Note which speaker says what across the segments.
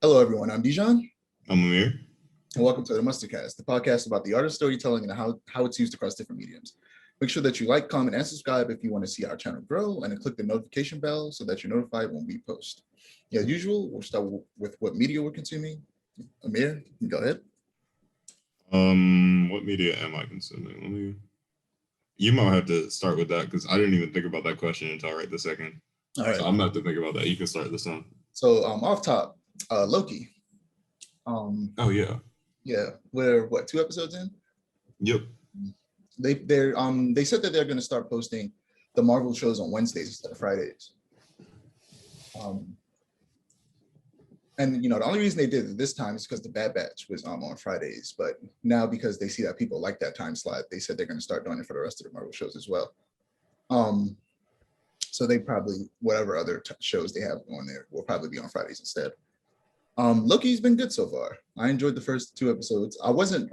Speaker 1: Hello, everyone. I'm Dijon,
Speaker 2: I'm Amir.
Speaker 1: and welcome to the Mustardcast, the podcast about the art of storytelling and how it's used across different mediums. Make sure that you like, comment, and subscribe if you want to see our channel grow, and then click the notification bell so that you're notified when we post. As usual, we'll start with what media we're consuming. Amir, go ahead.
Speaker 2: What media am I consuming? You might have to start with that because I didn't even think about that question until right this second.
Speaker 1: All right.
Speaker 2: So I'm gonna have to think about that. You can start this one.
Speaker 1: So off top, Loki.
Speaker 2: Oh yeah.
Speaker 1: Yeah, we're what, 2 episodes in?
Speaker 2: Yep.
Speaker 1: They said that they're going to start posting the Marvel shows on Wednesdays instead of Fridays. And the only reason they did it this time is because the Bad Batch was on Fridays. But now, because they see that people like that time slot, they said they're going to start doing it for the rest of the Marvel shows as well. So they probably, whatever other shows they have on there will probably be on Fridays instead. Loki's been good so far. I enjoyed the first 2 episodes. I wasn't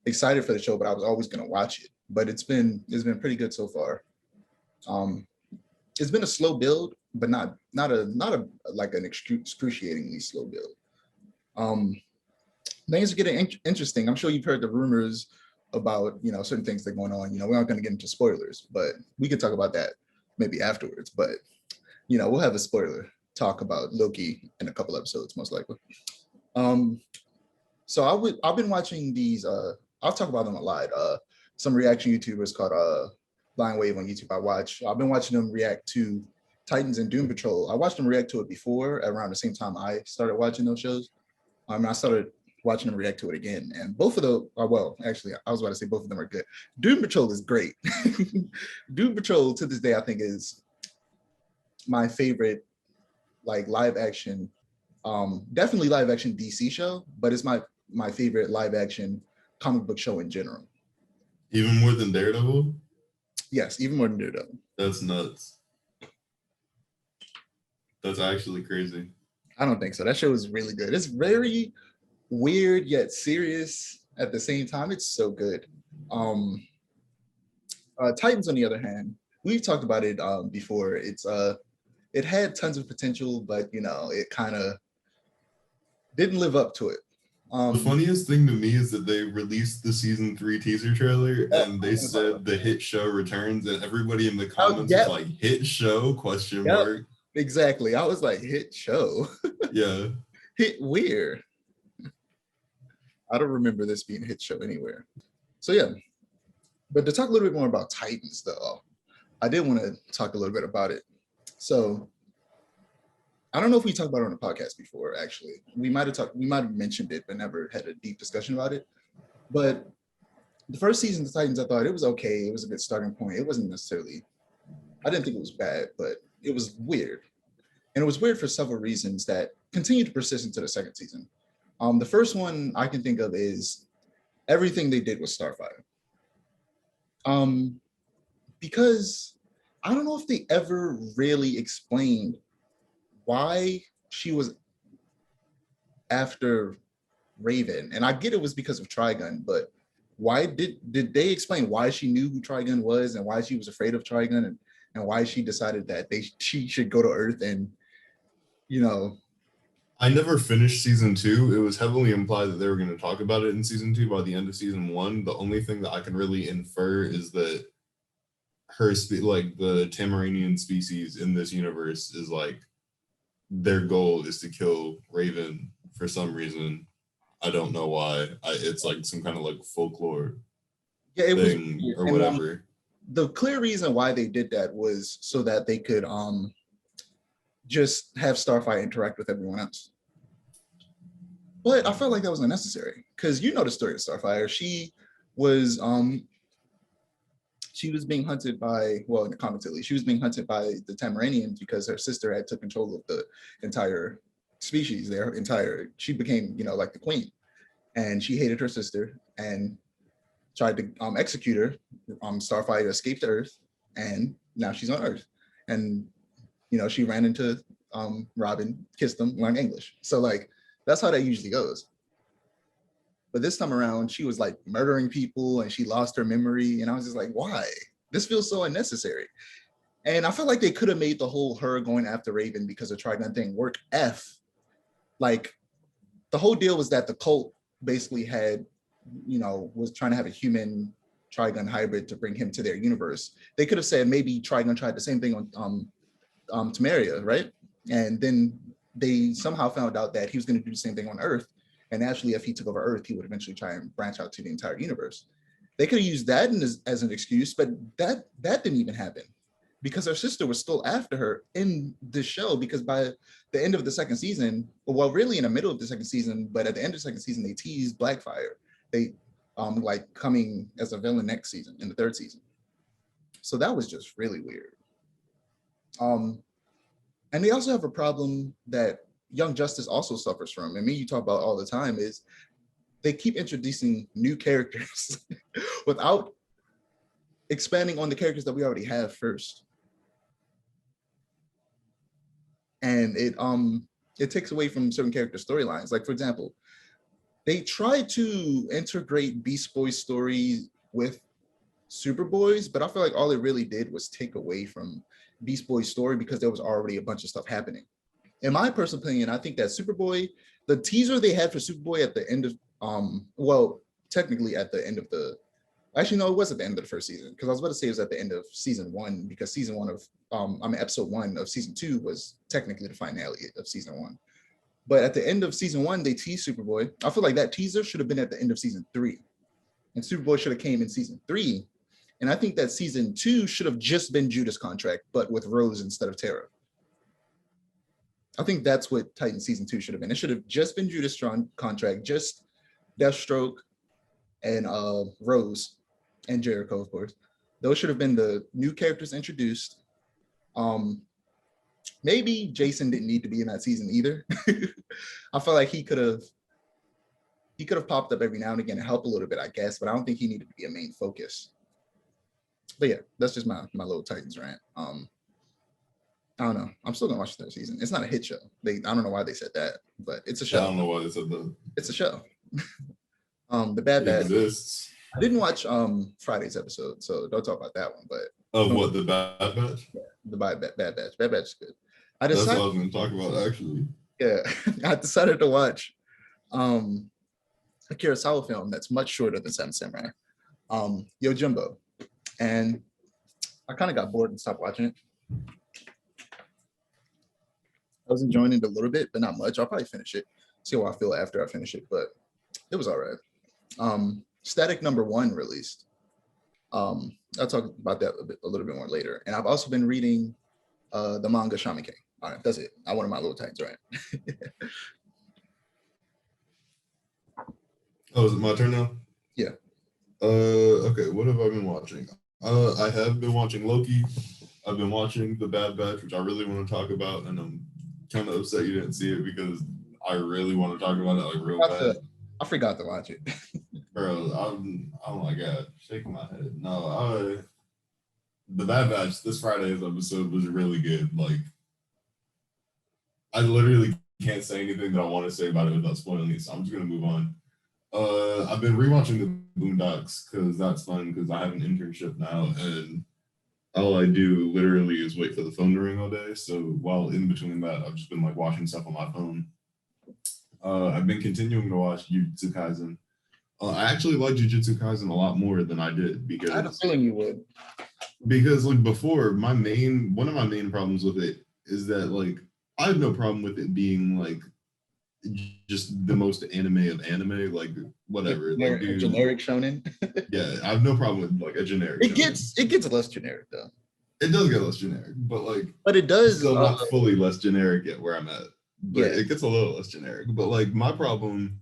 Speaker 1: excited for the show, but I was always going to watch it. But it's been pretty good so far. It's been a slow build, but not a like an excruciatingly slow build. Things are getting interesting. I'm sure you've heard the rumors about certain things that are going on. We're not going to get into spoilers, but we could talk about that maybe afterwards. But we'll have a spoiler talk about Loki in a couple episodes, most likely. So I've been watching these. I'll talk about them a lot. Some reaction YouTubers called Blind Wave on YouTube. I've been watching them react to Titans and Doom Patrol. I watched them react to it before, around the same time I started watching those shows. I started watching them react to it again, and both of those. Well, actually, I was about to say both of them are good. Doom Patrol is great. Doom Patrol to this day I think is my favorite, like live action, definitely live action DC show, but it's my favorite live action comic book show in general.
Speaker 2: Even more than Daredevil?
Speaker 1: Yes, even more than Daredevil.
Speaker 2: That's nuts. That's actually crazy.
Speaker 1: I don't think so. That show is really good. It's very weird yet serious at the same time. It's so good. Titans, on the other hand, we've talked about it before. It had tons of potential, but it kind of didn't live up to it.
Speaker 2: The funniest thing to me is that they released the season 3 teaser trailer and they said the hit show returns, and everybody in the comments was like, "Hit show?" question mark.
Speaker 1: Exactly. I was like, hit show.
Speaker 2: Yeah.
Speaker 1: Hit where? I don't remember this being a hit show anywhere. So yeah. But to talk a little bit more about Titans, though, I did want to talk a little bit about it. So I don't know if we talked about it on the podcast before, actually. We might have mentioned it, but never had a deep discussion about it. But the first season of Titans, I thought it was okay. It was a good starting point. It wasn't necessarily, I didn't think it was bad, but it was weird. And it was weird for several reasons that continue to persist into the second season. The first one I can think of is everything they did with Starfire. Because I don't know if they ever really explained why she was after Raven. And I get it was because of Trigun, but why did they explain why she knew who Trigun was and why she was afraid of Trigun and why she decided that she should go to Earth and
Speaker 2: I never finished season 2. It was heavily implied that they were going to talk about it in season 2 by the end of season 1. The only thing that I can really infer is that the Tamaranian species in this universe is like, their goal is to kill Raven for some reason. I don't know why. It's like some kind of like folklore thing or whatever.
Speaker 1: The clear reason why they did that was so that they could just have Starfire interact with everyone else. But I felt like that was unnecessary because the story of Starfire. She was being hunted by, well, in the comics at least, she was being hunted by the Tamaranians because her sister had took control of the entire species. She became, like the queen, and she hated her sister and tried to execute her. Starfire escaped Earth, and now she's on Earth. And she ran into Robin, kissed him, learned English. So like that's how that usually goes. But this time around, she was like murdering people and she lost her memory. And I was just like, why? This feels so unnecessary. And I felt like they could have made the whole her going after Raven because of Trigun thing work like the whole deal was that the cult basically had, was trying to have a human Trigun hybrid to bring him to their universe. They could have said maybe Trigun tried the same thing on Temeria, right? And then they somehow found out that he was going to do the same thing on Earth. And actually, if he took over Earth, he would eventually try and branch out to the entire universe. They could have used that as an excuse, but that didn't even happen because her sister was still after her in the show, because by the end of the second season, well, really in the middle of the second season, but at the end of the second season, they teased Blackfire. They like coming as a villain next season, in the third season. So that was just really weird. And they also have a problem that Young Justice also suffers from, and me you talk about all the time, is they keep introducing new characters without expanding on the characters that we already have first. And it takes away from certain character storylines. Like, for example, they tried to integrate Beast Boy's story with Superboy's, but I feel like all it really did was take away from Beast Boy's story because there was already a bunch of stuff happening. In my personal opinion, I think that Superboy, the teaser they had for Superboy at the end of, well, technically at the end of the, actually, no, it was at the end of the first season, because I was about to say it was at the end of season one, because season one of, episode one of season two was technically the finale of season one. But at the end of season one, they teased Superboy. I feel like that teaser should have been at the end of season three. And Superboy should have came in season three. And I think that season two should have just been Judas Contract, but with Rose instead of Terra. I think that's what Titan season two should have been. It should have just been Judas Contract, just Deathstroke and Rose and Jericho, of course. Those should have been the new characters introduced. Maybe Jason didn't need to be in that season either. I feel like he could have popped up every now and again and helped a little bit, I guess, but I don't think he needed to be a main focus. But yeah, that's just my little Titans rant. I don't know. I'm still gonna watch the third season. It's not a hit show. I don't know why they said that, but it's a show.
Speaker 2: I don't know why they said that.
Speaker 1: It's a show. The Bad Batch exists. I didn't watch Friday's episode, so don't talk about that one. But
Speaker 2: what, the Bad Batch?
Speaker 1: Yeah, the Bad Batch. Bad Batch is good.
Speaker 2: That's what I was going to talk about, actually.
Speaker 1: Yeah, I decided to watch a Kurosawa film that's much shorter than Seven Samurai, Yojimbo, and I kind of got bored and stopped watching it. I was enjoying it a little bit, but not much. I'll probably finish it, see how I feel after I finish it, but it was all right. Static number 1 released. I'll talk about that a little bit more later. And I've also been reading the manga Shaman King. All right, that's it. I wanted my little Titans, right?
Speaker 2: Oh, is it my turn now?
Speaker 1: Yeah.
Speaker 2: Okay, what have I been watching? I have been watching Loki. I've been watching The Bad Batch, which I really want to talk about, and I'm kind of upset you didn't see it because I really want to talk about it like real bad.
Speaker 1: I forgot to watch it.
Speaker 2: Bro, oh my god, shaking my head. No, The Bad Batch, this Friday's episode was really good. Like, I literally can't say anything that I want to say about it without spoiling it, so I'm just gonna move on. I've been rewatching the Boondocks because that's fun because I have an internship now and all I do literally is wait for the phone to ring all day. So while in between that, I've just been like watching stuff on my phone. I've been continuing to watch Jujutsu Kaisen. I actually like Jujutsu Kaisen a lot more than I did because
Speaker 1: I had a feeling you would.
Speaker 2: Because like before, one of my main problems with it is that like I have no problem with it being like just the most anime of anime, like whatever.
Speaker 1: Generic shonen.
Speaker 2: Yeah, I have no problem with like a generic.
Speaker 1: It gets less generic though.
Speaker 2: It does get less generic, but
Speaker 1: it does
Speaker 2: still not fully less generic yet where I'm at. But
Speaker 1: yeah.
Speaker 2: It gets a little less generic. But like my problem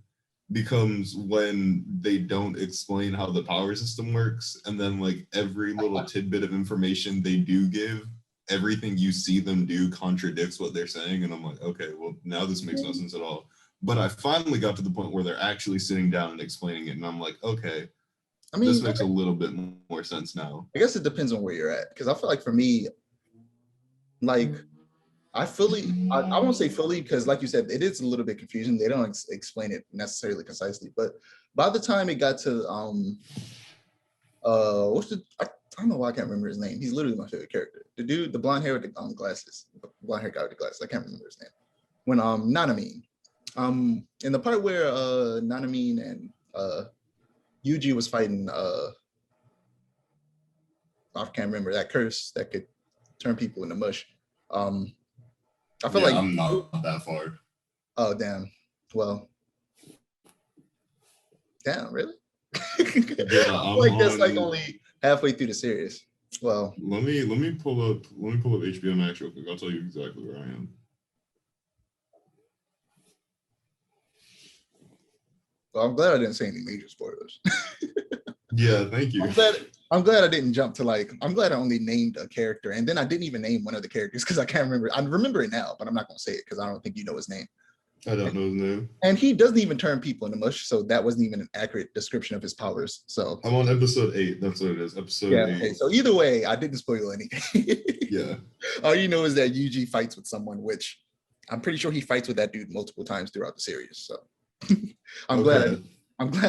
Speaker 2: becomes when they don't explain how the power system works, and then like every little tidbit of information they do give, everything you see them do contradicts what they're saying, and I'm like, okay, well now this makes no sense at all. But I finally got to the point where they're actually sitting down and explaining it, and I'm like, okay, I mean, this makes a little bit more sense now.
Speaker 1: I guess it depends on where you're at, because I feel like for me, like I won't say fully, because like you said, it is a little bit confusing. They don't explain it necessarily concisely, but by the time it got to I don't know why I can't remember his name. He's literally my favorite character. The dude, the blonde hair with the glasses, blonde hair guy with the glasses. I can't remember his name. When Nanami, In the part where Nanamine and Yuji was fighting I can't remember that curse that could turn people into mush. I feel like
Speaker 2: I'm not that far.
Speaker 1: Oh damn. Well, damn, really?
Speaker 2: Yeah, I'm
Speaker 1: like that's like
Speaker 2: on.
Speaker 1: only halfway through the series. Well,
Speaker 2: let me pull up HBO Max real quick. I'll tell you exactly where I am.
Speaker 1: well, I'm glad I didn't say any major spoilers.
Speaker 2: Yeah, thank you.
Speaker 1: I'm glad I didn't jump to like. I'm glad I only named a character, and then I didn't even name one of the characters because I can't remember. I remember it now, but I'm not gonna say it because I don't think you know his name.
Speaker 2: I don't know his name.
Speaker 1: And he doesn't even turn people into mush, so that wasn't even an accurate description of his powers. So
Speaker 2: I'm on episode 8. That's what it is. Episode 8.
Speaker 1: Okay, so either way, I didn't spoil anything.
Speaker 2: Yeah.
Speaker 1: All you know is that Yuji fights with someone, which I'm pretty sure he fights with that dude multiple times throughout the series. So I'm glad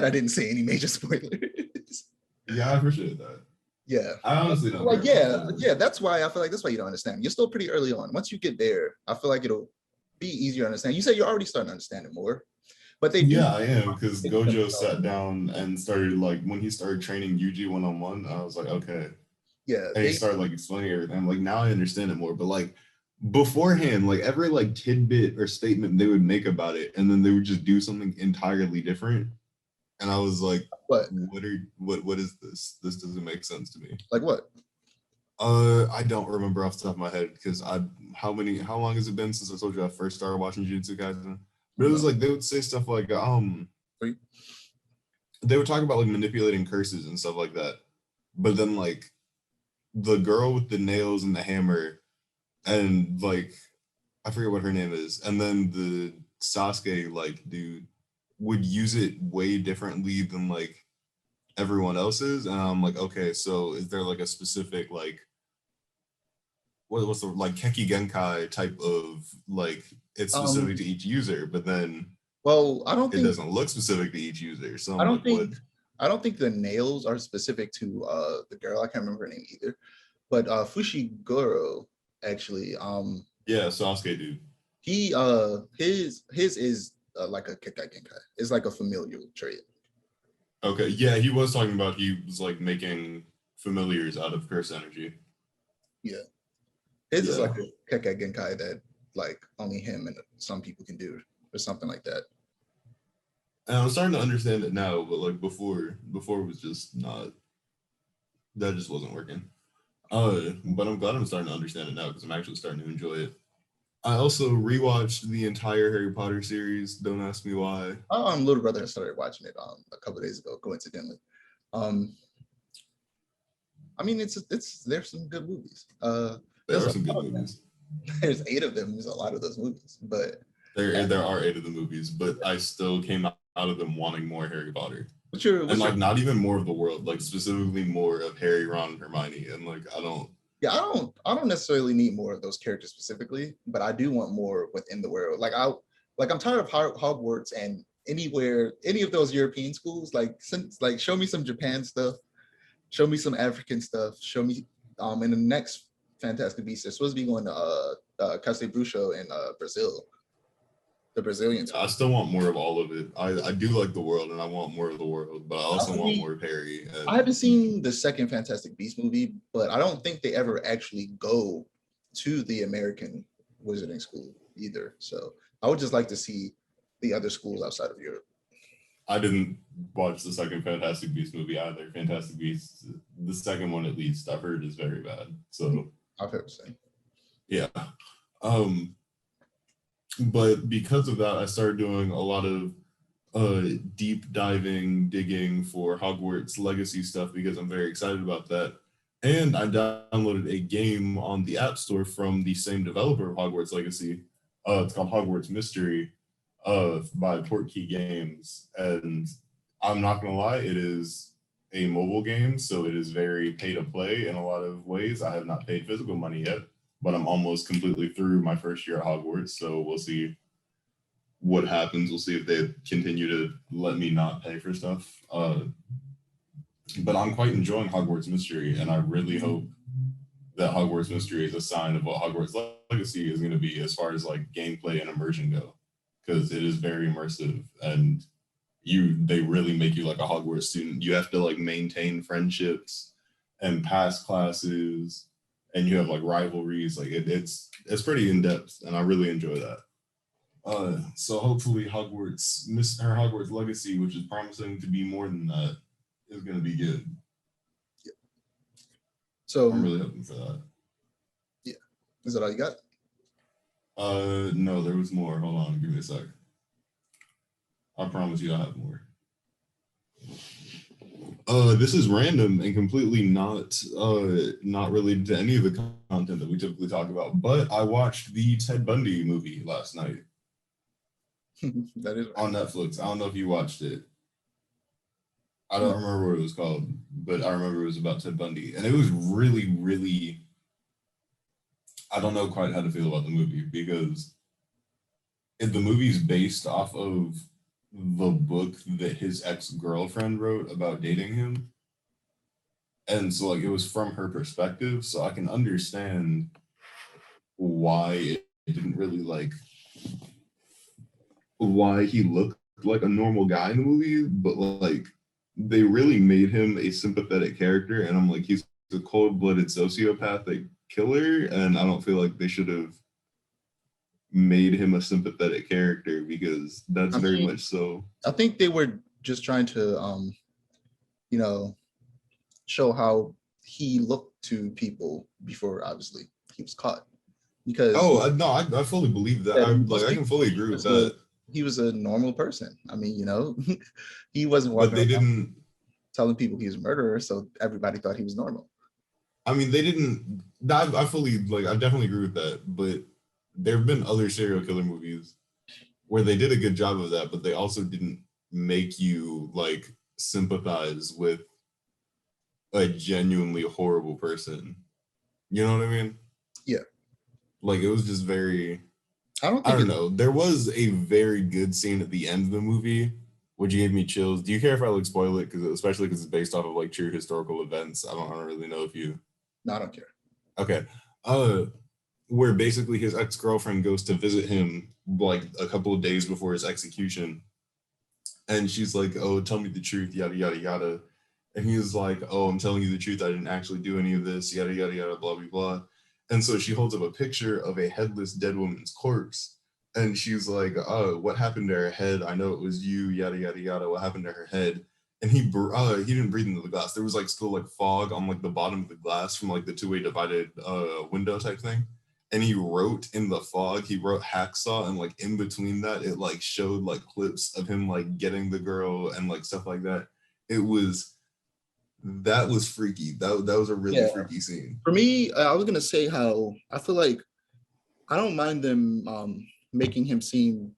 Speaker 1: I didn't say any major spoilers.
Speaker 2: Yeah, I appreciate that.
Speaker 1: Yeah.
Speaker 2: I honestly don't.
Speaker 1: Like, that's why I feel like you don't understand. You're still pretty early on. Once you get there, I feel like it'll be easier to understand. You said you're already starting to understand it more. But they do.
Speaker 2: Yeah, I am, because Gojo sat down and started, like, when he started training Yuji one-on-one, I was like, okay.
Speaker 1: Yeah.
Speaker 2: And he started, like, explaining everything. I'm like, now I understand it more. But, like, beforehand, like, every, like, tidbit or statement they would make about it, and then they would just do something entirely different. And I was like, what is this? This doesn't make sense to me.
Speaker 1: Like what?
Speaker 2: I don't remember off the top of my head, because how long has it been since I told you I first started watching Jujutsu Kaisen? But it was like they would say stuff like they would talk about like manipulating curses and stuff like that. But then like the girl with the nails and the hammer and like I forget what her name is, and then the Sasuke like dude would use it way differently than like everyone else's. And I'm like, okay, so is there like a specific like what's the like Keki Genkai type of like it's specific to each user, but then
Speaker 1: I don't think
Speaker 2: it doesn't look specific to each user. So
Speaker 1: I don't think the nails are specific to the girl. I can't remember her name either. But Fushiguro actually
Speaker 2: yeah, Sasuke dude.
Speaker 1: He his is like a Kekai Genkai. It's like a familial trait.
Speaker 2: Okay, yeah, he was talking about he was like making familiars out of curse energy.
Speaker 1: Yeah. His is like a Kekai Genkai that like only him and some people can do or something like that.
Speaker 2: And I'm starting to understand it now, but like before it was just not, that just wasn't working. But I'm glad I'm starting to understand it now because I'm actually starting to enjoy it. I also rewatched the entire Harry Potter series. Don't ask me why.
Speaker 1: Little brother started watching it a couple of days ago, coincidentally. I mean, there's some good movies.
Speaker 2: There are some good movies.
Speaker 1: There's 8 of them. There's a lot of those movies, but
Speaker 2: there are 8 of the movies, but I still came out of them wanting more Harry Potter. Not even more of the world, like specifically more of Harry, Ron, and Hermione, and like I don't necessarily need more of those characters specifically, but I do want more within the world. I'm tired of Hogwarts and any of those European schools. Show me some Japan stuff, show me some African stuff, show me in the next Fantastic Beasts, they're supposed to be going to Castlevania in Brazil, the Brazilians. I still want more of all of it. I do like the world, and I want more of the world, but I also want more of Harry.
Speaker 1: I haven't seen the second Fantastic Beasts movie, but I don't think they ever actually go to the American Wizarding School either. So I would just like to see the other schools outside of Europe.
Speaker 2: I didn't watch the second Fantastic Beasts movie either. Fantastic Beasts, the second one at least, I've heard is very bad. So
Speaker 1: I've heard the same.
Speaker 2: Yeah. But because of that, I started doing a lot of deep diving, digging for Hogwarts Legacy stuff because I'm very excited about that. And I downloaded a game on the App Store from the same developer of Hogwarts Legacy. It's called Hogwarts Mystery by Portkey Games. And I'm not going to lie, it is a mobile game, so it is very pay to play in a lot of ways. I have not paid physical money yet, but I'm almost completely through my first year at Hogwarts, so we'll see what happens. We'll see if they continue to let me not pay for stuff. But I'm quite enjoying Hogwarts Mystery, and I really hope that Hogwarts Mystery is a sign of what Hogwarts Legacy is going to be as far as like gameplay and immersion go. because it is very immersive, and they really make you like a Hogwarts student. You have to like maintain friendships and pass classes, and you have like rivalries. Like it's pretty in depth, and I really enjoy that. So hopefully Hogwarts Legacy, which is promising to be more than that, is going to be good.
Speaker 1: Yeah. So
Speaker 2: I'm really hoping for that.
Speaker 1: Yeah. Is that all you got?
Speaker 2: No, there was more. Hold on, give me a sec. I promise you I have more. This is random and completely not related to any of the content that we typically talk about, but I watched the Ted Bundy movie last night.
Speaker 1: That is
Speaker 2: on Netflix. I don't know if you watched it. I don't remember what it was called, but I remember it was about Ted Bundy. And it was really, really, I don't know quite how to feel about the movie, because the movie's based off of the book that his ex-girlfriend wrote about dating him. And so like it was from her perspective, so I can understand why it didn't really like why he looked like a normal guy in the movie, but like they really made him a sympathetic character, and I'm like, he's a cold-blooded sociopathic killer, and I don't feel like they should have made him a sympathetic character, because that's very much so.
Speaker 1: I think they were just trying to show how he looked to people before obviously he was caught. Because
Speaker 2: I fully believe that. I can fully agree with that.
Speaker 1: He was a normal person. I mean, he wasn't walking
Speaker 2: but they didn't
Speaker 1: telling people he was a murderer, so everybody thought he was normal.
Speaker 2: I mean, they didn't. I fully I definitely agree with that. But there have been other serial killer movies where they did a good job of that, but they also didn't make you like sympathize with a genuinely horrible person. You know what I mean?
Speaker 1: Yeah.
Speaker 2: Like it was just very.
Speaker 1: I
Speaker 2: don't know. There was a very good scene at the end of the movie, which gave me chills. Do you care if I like spoil it? Especially because it's based off of like true historical events. I don't really know if you.
Speaker 1: No, I don't care.
Speaker 2: Okay. Where basically his ex-girlfriend goes to visit him like a couple of days before his execution, and she's like, "Oh, tell me the truth, yada yada yada," and he's like, "Oh, I'm telling you the truth. I didn't actually do any of this, yada yada yada, blah blah blah." And so she holds up a picture of a headless dead woman's corpse. And she's like, "Oh, what happened to her head? I know it was you, yada, yada, yada. What happened to her head?" And he didn't breathe into the glass. There was like still like fog on like the bottom of the glass from like the two-way divided window type thing. And he wrote in the fog, he wrote hacksaw, and like in between that, it like showed like clips of him like getting the girl and like stuff like that. That was freaky. That was a really freaky scene.
Speaker 1: For me, I was gonna say how I feel like I don't mind them making him sympathetic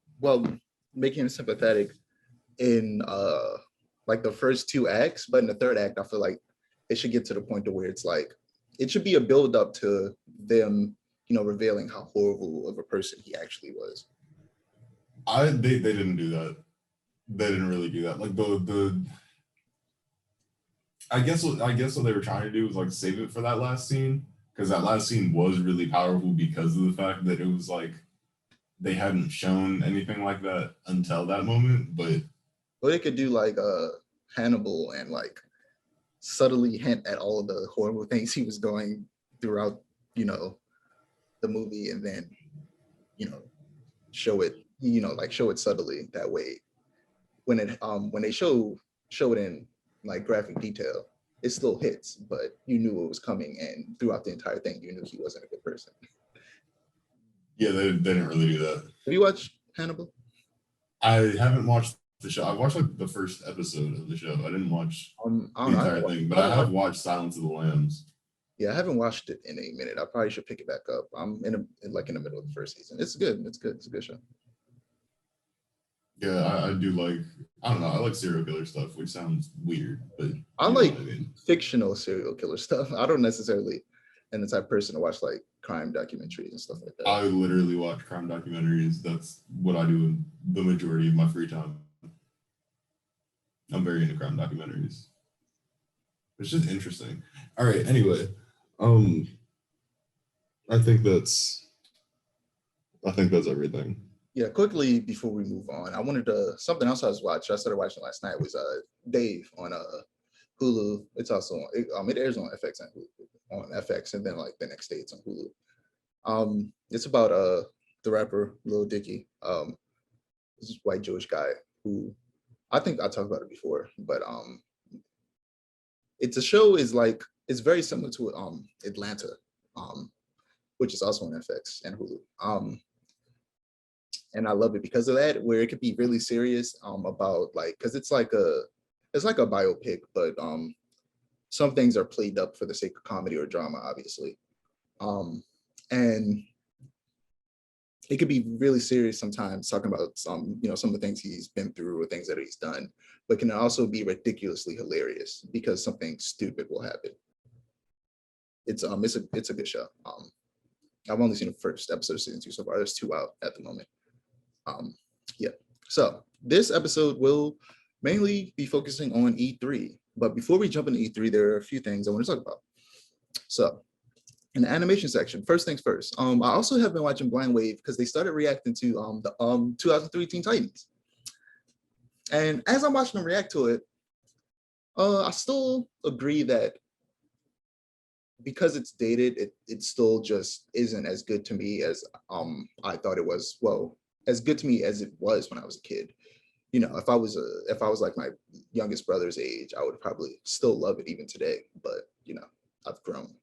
Speaker 1: in like the first two acts, but in the third act, I feel like it should get to the point to where it's like it should be a build up to them, revealing how horrible of a person he actually was.
Speaker 2: They didn't do that. They didn't really do that. Like I guess what they were trying to do was like save it for that last scene, because that last scene was really powerful because of the fact that it was like they hadn't shown anything like that until that moment. But
Speaker 1: they could do like Hannibal and like subtly hint at all of the horrible things he was doing throughout, the movie, and then, show it, show it subtly that way. When they show it in like graphic detail, it still hits, but you knew it was coming, and throughout the entire thing, you knew he wasn't a good person.
Speaker 2: Yeah, they didn't really do that.
Speaker 1: Have you watched Hannibal?
Speaker 2: I haven't watched the show. I watched like the first episode of the show. I didn't watch the entire thing, but I have watched Silence of the Lambs.
Speaker 1: Yeah, I haven't watched it in a minute. I probably should pick it back up. I'm in the middle of the first season. It's good. It's good. It's a good show.
Speaker 2: Yeah, I do like, I don't know, I like serial killer stuff, which sounds weird, but
Speaker 1: I like fictional serial killer stuff. I don't necessarily am the type of person to watch like crime documentaries and stuff like that.
Speaker 2: I literally watch crime documentaries. That's what I do in the majority of my free time. I'm very into crime documentaries. It's just interesting. All right, anyway, I think that's everything.
Speaker 1: Yeah, quickly before we move on, I wanted to something else I started watching last night was Dave on Hulu. It's also it airs on FX and Hulu, on FX, and then like the next day it's on Hulu. It's about the rapper Lil Dicky. This is white Jewish guy who I think I talked about it before, but it's a show is like it's very similar to Atlanta, which is also on FX and Hulu. And I love it because of that, where it could be really serious about like because it's like a biopic, but some things are played up for the sake of comedy or drama, obviously. And it could be really serious sometimes, talking about some of the things he's been through or things that he's done, but can also be ridiculously hilarious because something stupid will happen. It's a good show. I've only seen the first episode of season 2 so far. There's 2 out at the moment. Yeah. So this episode will mainly be focusing on E3. But before we jump into E3, there are a few things I want to talk about. So in the animation section, first things first. I also have been watching Blind Wave because they started reacting to the 2003 Teen Titans. And as I'm watching them react to it, I still agree that because it's dated, it still just isn't as good to me as I thought it was. Well, as good to me as it was when I was a kid. You know, if I was like my youngest brother's age, I would probably still love it even today. But you know, I've grown.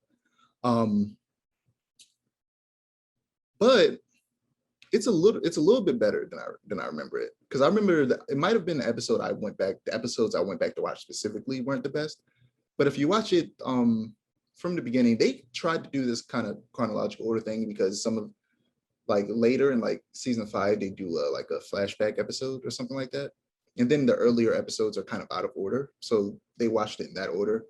Speaker 1: But it's a little bit better than I remember it, because I remember that it might have been the episodes I went back to watch specifically weren't the best. But if you watch it from the beginning, they tried to do this kind of chronological order thing, because some of like later in like season 5 they do like a flashback episode or something like that, and then the earlier episodes are kind of out of order, so they watched it in that order.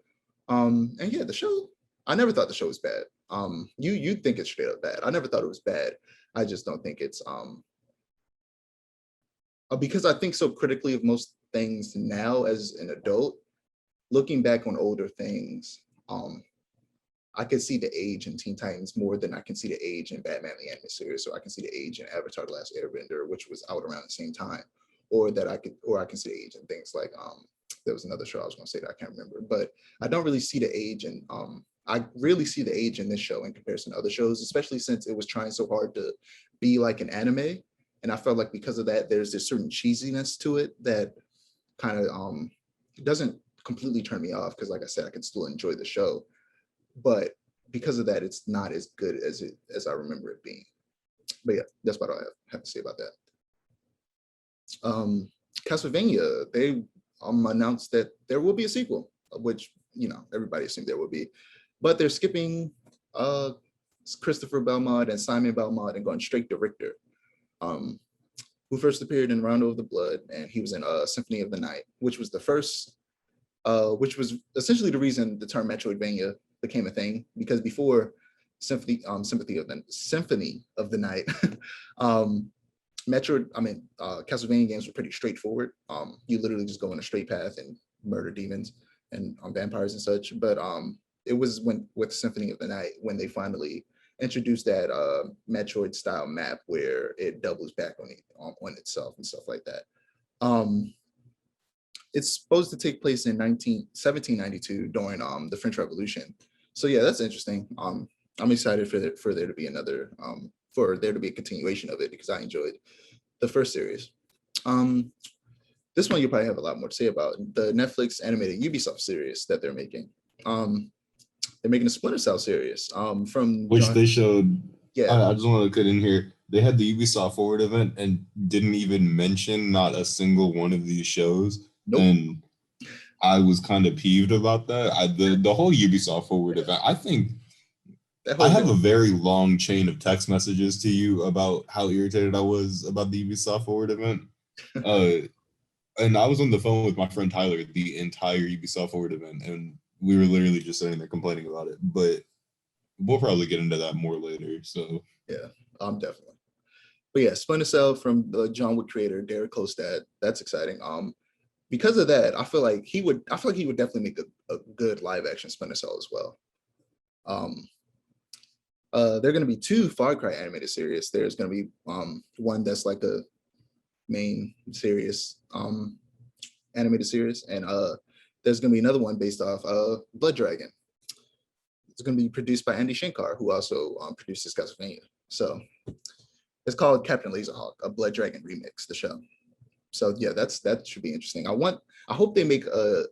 Speaker 1: And yeah, the show, I never thought the show was bad. You think it's straight up bad. I never thought it was bad. I just don't think it's because I think so critically of most things now as an adult. Looking back on older things, I could see the age in Teen Titans more than I can see the age in Batman the Animated Series, or I can see the age in Avatar: The Last Airbender, which was out around the same time, or I can see the age in things like there was another show I was going to say that I can't remember, but I don't really see the age in I really see the age in this show in comparison to other shows, especially since it was trying so hard to be like an anime, and I felt like because of that, there's this certain cheesiness to it that kind of doesn't completely turn me off, because like I said, I can still enjoy the show. But because of that, it's not as good as I remember it being. But yeah, that's what I have to say about that. Castlevania, they announced that there will be a sequel, which everybody assumed there will be, but they're skipping Christopher Belmont and Simon Belmont and going straight to Richter, who first appeared in Rondo of the Blood, and he was in Symphony of the Night, which was the first, which was essentially the reason the term Metroidvania became a thing, because before Symphony of the Night, Castlevania games were pretty straightforward. You literally just go on a straight path and murder demons and vampires and such. But it was with Symphony of the Night when they finally introduced that Metroid style map where it doubles back on itself and stuff like that. It's supposed to take place in 1792 during the French Revolution. So yeah, that's interesting. I'm excited for there to be another, for there to be a continuation of it, because I enjoyed the first series. This one you'll probably have a lot more to say about, the Netflix animated Ubisoft series that they're making. They're making a Splinter Cell series from
Speaker 2: which they showed.
Speaker 1: Yeah,
Speaker 2: I just want to cut in here. They had the Ubisoft Forward event and didn't even mention not a single one of these shows.
Speaker 1: nope.
Speaker 2: And I was kind of peeved about that. The whole Ubisoft Forward event, I think I have a very long chain of text messages to you about how irritated I was about the Ubisoft Forward event. And I was on the phone with my friend Tyler at the entire Ubisoft Forward event, and we were literally just sitting there complaining about it. But we'll probably get into that more later. So
Speaker 1: yeah, definitely. But yeah, Splinter Cell from the John Wick creator Derek Kolstad. That's exciting. Because of that, I feel like he would definitely make a good live action Splinter Cell as well. There are going to be 2 Far Cry animated series. There's going to be one that's like a main series, animated series, and there's going to be another one based off Blood Dragon. It's going to be produced by Andy Shankar, who also produces Castlevania. So it's called Captain Laserhawk, a Blood Dragon remix, the show. So yeah, that should be interesting. I hope they make a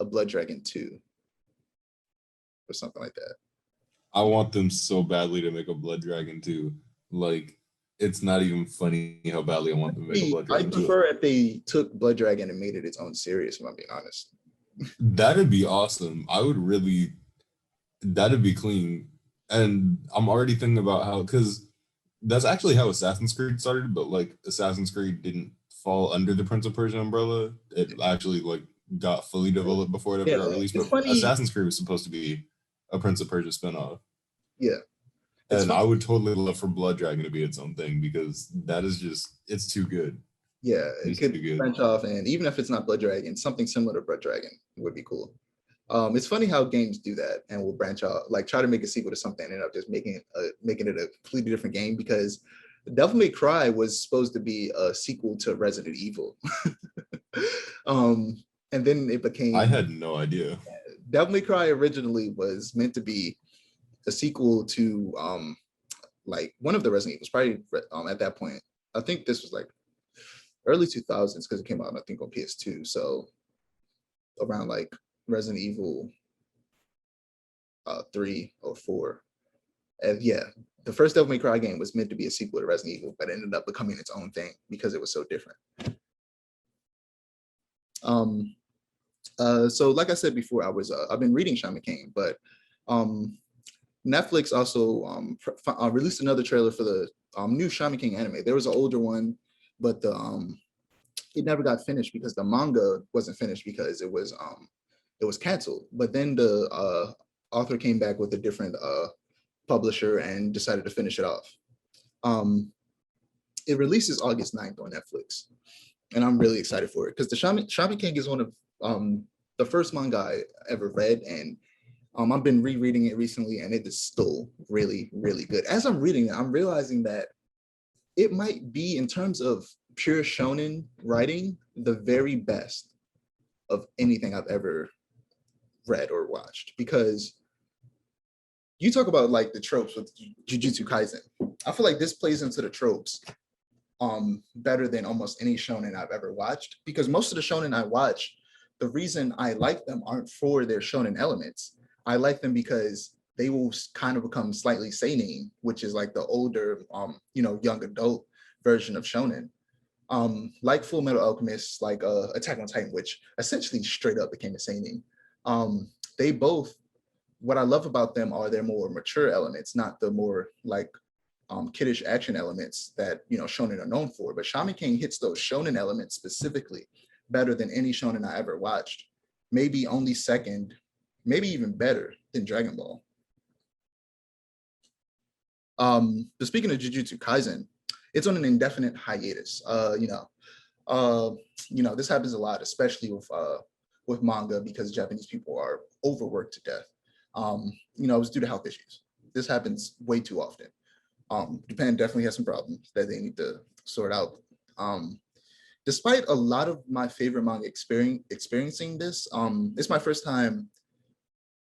Speaker 1: Blood Dragon 2 or something like that.
Speaker 2: I want them so badly to make a Blood Dragon 2. Like, it's not even funny how badly I want them to make a Blood Dragon 2.
Speaker 1: I prefer if they took Blood Dragon and made it its own series, if I'm being honest.
Speaker 2: That'd be awesome. That'd be clean. And I'm already thinking about how, because that's actually how Assassin's Creed started, but like Assassin's Creed didn't fall under the Prince of Persia umbrella. It actually like got fully developed before it ever got released. But funny. Assassin's Creed was supposed to be a Prince of Persia spinoff.
Speaker 1: Yeah.
Speaker 2: And I would totally love for Blood Dragon to be its own thing, because that is just, it's too good.
Speaker 1: Yeah, it could branch off, and even if it's not Blood Dragon, something similar to Blood Dragon would be cool. It's funny how games do that and will branch out, like try to make a sequel to something and end up just making it a completely different game, because Devil May Cry was supposed to be a sequel to Resident Evil. And then it became...
Speaker 2: I had no idea.
Speaker 1: Devil May Cry originally was meant to be a sequel to like one of the Resident Evils, probably at that point. I think this was like early 2000s, because it came out, I think, on PS2. So around like Resident Evil 3 or 4. And yeah, the first Devil May Cry game was meant to be a sequel to Resident Evil, but it ended up becoming its own thing because it was so different. So like I said before, I've been reading Shaman King, but Netflix also released another trailer for the new Shaman King anime. There was an older one, but it never got finished because the manga wasn't finished because it was canceled. But then the author came back with a different publisher and decided to finish it off. It releases August 9th on Netflix, and I'm really excited for it because the Shaman King is one of the first manga I ever read, and I've been rereading it recently, and it is still really, really good. As I'm reading it, I'm realizing that it might be, in terms of pure shonen writing, the very best of anything I've ever read or watched. Because you talk about like the tropes with Jujutsu Kaisen. I feel like this plays into the tropes better than almost any shonen I've ever watched, because most of the shonen I watch, the reason I like them aren't for their shonen elements. I like them because they will kind of become slightly seinen, which is like the older, young adult version of shonen. Like Full Metal Alchemist, like Attack on Titan, which essentially straight up became a seinen. They both, what I love about them are their more mature elements, not the more like kiddish action elements that shonen are known for. But Shaman King hits those shonen elements specifically better than any shonen I ever watched. Maybe only second, maybe even better than Dragon Ball. But speaking of Jujutsu Kaisen, it's on an indefinite hiatus. This happens a lot, especially with manga, because Japanese people are overworked to death. It was due to health issues. This happens way too often. Japan definitely has some problems that they need to sort out. Despite a lot of my favorite manga experiencing this, it's my first time,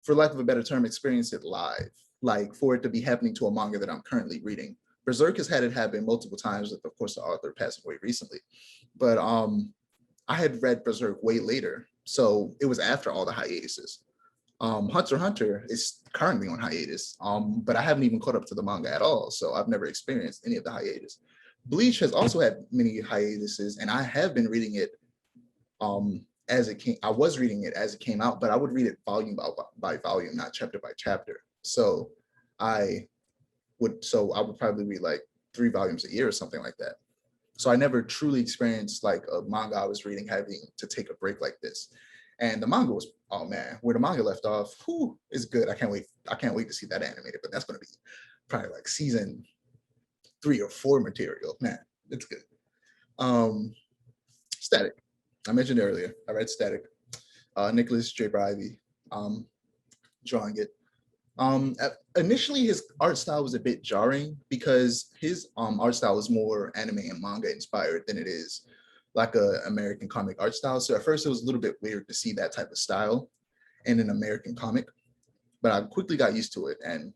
Speaker 1: for lack of a better term, experience it live, like for it to be happening to a manga that I'm currently reading. Berserk has had it happen multiple times, with, of course, the author passing away recently. But I had read Berserk way later, so it was after all the hiatuses. Hunter x Hunter is currently on hiatus, but I haven't even caught up to the manga at all, so I've never experienced any of the hiatus. Bleach has also had many hiatuses, and I have been reading it as it came. I was reading it as it came out, but I would read it volume by volume, not chapter by chapter. So I would probably read like 3 volumes a year or something like that. So I never truly experienced like a manga I was reading having to take a break like this. And the manga was, oh man, where the manga left off, is good. I can't wait to see that animated, but that's going to be probably like season 3 or 4 material. Man, it's good. Static. I mentioned earlier, I read Static. Nicholas Draper Ivy drawing it. Initially his art style was a bit jarring because his art style is more anime and manga inspired than it is like a American comic art style. So at first it was a little bit weird to see that type of style in an American comic, but I quickly got used to it, and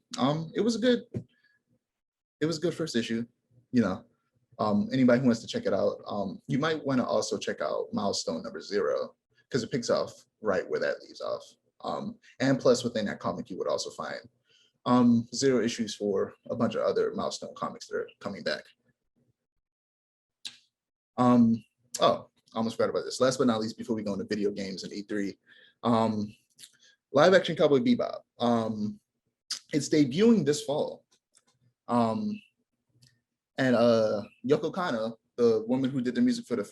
Speaker 1: it was a good first issue. You know, anybody who wants to check it out, you might want to also check out Milestone number 0 because it picks off right where that leaves off. And plus within that comic, you would also find 0 issues for a bunch of other Milestone comics that are coming back. Oh, I almost forgot about this. Last but not least, before we go into video games and E3, live action Cowboy Bebop. It's debuting this fall. And Yoko Kanno, the woman who did the music for the